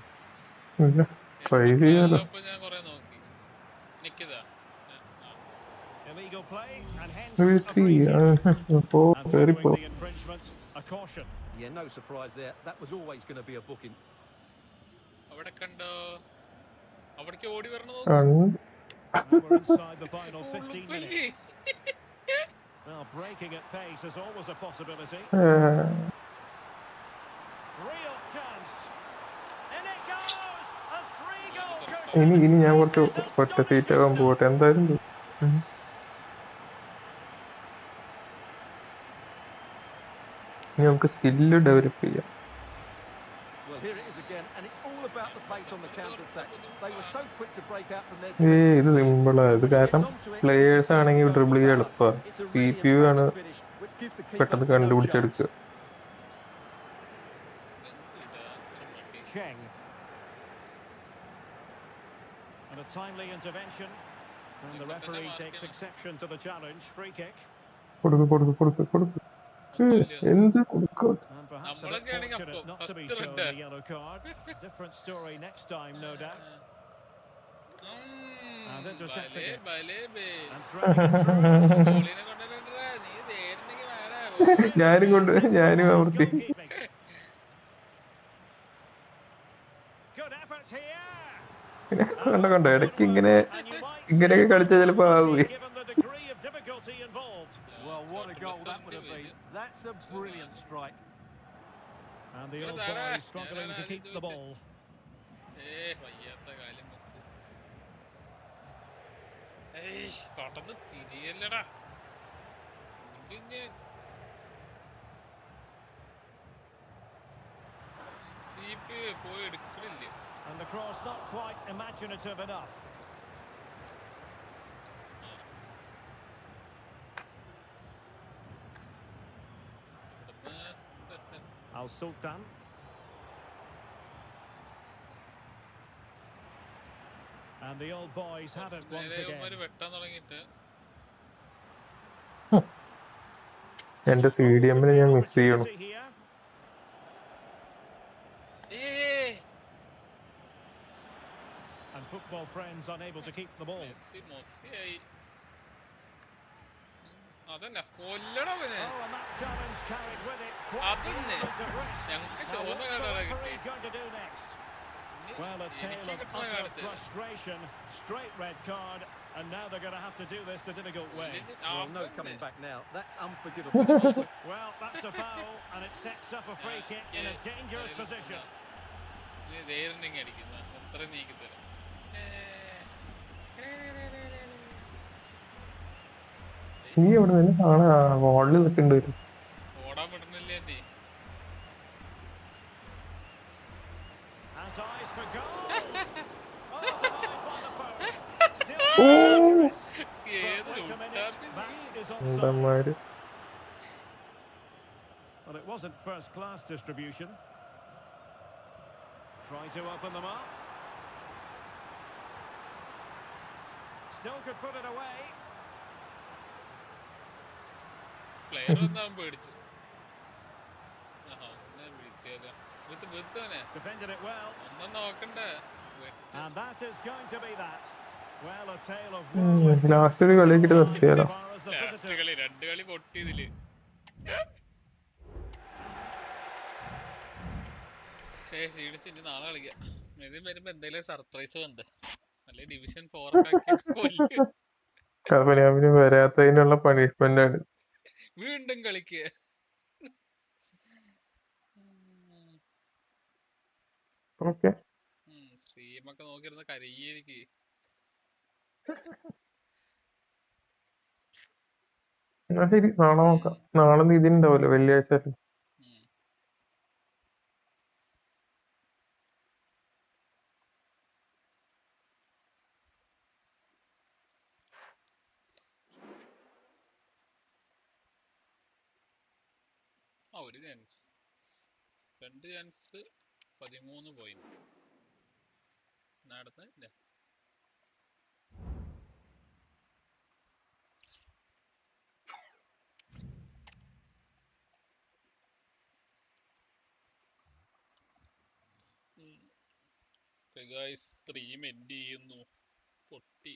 Illegal play, and hence a free kick. And following the infringement, a caution. Yeah, no surprise there. That was always going to be a booking. Now we're inside the final 15 minutes. Well, breaking at pace is always a possibility. Real chance. And it goes! A three-goal ഇനി cushion. ഞാൻ This കുറച്ച് is ഒറ്റ seat astonishing ആകാൻ stuff. പോട്ടെ എന്തായാലും ഇനി നമുക്ക് skill develop ചെയ്യാം. Well, here it is again, and it's all about the pace on the counter-attack. They were so quick to break out from their defensive ഇത് positions. സിമ്പിളാ. ഇത് When he കാരണം gets onto it, he players decides to ആണെങ്കിൽ go dribble for ചെയ്യാൻ power. എളുപ്പമാണ്. It's a C really P U ആണ് emphatic finish, which gives the keeper പെട്ടെന്ന് no chance. കണ്ടുപിടിച്ചെടുക്കുക. Cheng. And a timely intervention. And the referee takes exception to the challenge. Free kick. കൊടുക്ക്. എന്ത് കൊടുക്കുക? And perhaps a bit fortunate not to be shown the yellow card. Different story next time, no doubt. And intercepting it. And threading it through. ഞാനും അമർത്തി. Good effort here. കണ്ടോ ഇടയ്ക്ക് ഇങ്ങനെയൊക്കെ കളിച്ചാൽ ചിലപ്പോ ആവുകയെ. Given the degree of difficulty involved. Well, what a goal that would have been. That's a brilliant strike. And the old boy struggling to keep the ball. And the cross not quite imaginative enough. Al Sultan. And the old boys have it once again. എന്റെ CDM-നെ ഞാൻ miss ചെയ്യണം. And football friends unable to keep the ball. Oh, and that challenge carried with it quite a lot of risk. Now what's the referee going to do next? Well, a tale of utter frustration, straight red card, and now they're going to have to do this the difficult way. Well, no coming back now. That's unforgivable. Well, that's a foul, and it sets up a free kick in a dangerous position. നീ എവിടെ നിന്ന് കാണാ വാളിൽ നിൽക്കേണ്ടി വരും. Has eyes for goal. Oh, denied by the post. Still dangerous. But wait a minute, that is offside. എന്താമാര് Well, it wasn't first-class distribution. Try to open them up. Still could put it away. Defended it well. And that is going to be that. Well, a tale of last ഒരു കളിക്കിട്ട് നിർത്തിയാലോ. as far as the visitor. നാളെ കളിക്കാം. ഇതിന് വരുമ്പോ എന്തെങ്കിലും surprise ഉണ്ട്. അല്ലെ division 4 അവന് വരാത്തതിനുള്ള punishment ആണ്. വീണ്ടും കളിക്കുക. ഓക്കെ സ്ട്രീമൊക്കെ നോക്കിയിരുന്ന കരയ്ക്ക്. എന്നാ ശരി, നാളെ നോക്കാം. നാളെ നീ ഇതിനുണ്ടാവല്ലോ, വെള്ളിയാഴ്ച. ഒരു ചാൻസ്, 2 ചാൻസ്, 13 പോയിന്റ്. നടന്നില്ല. ഗൈസ്, സ്ട്രീം എൻഡ് ചെയ്യുന്നു. പൊട്ടി.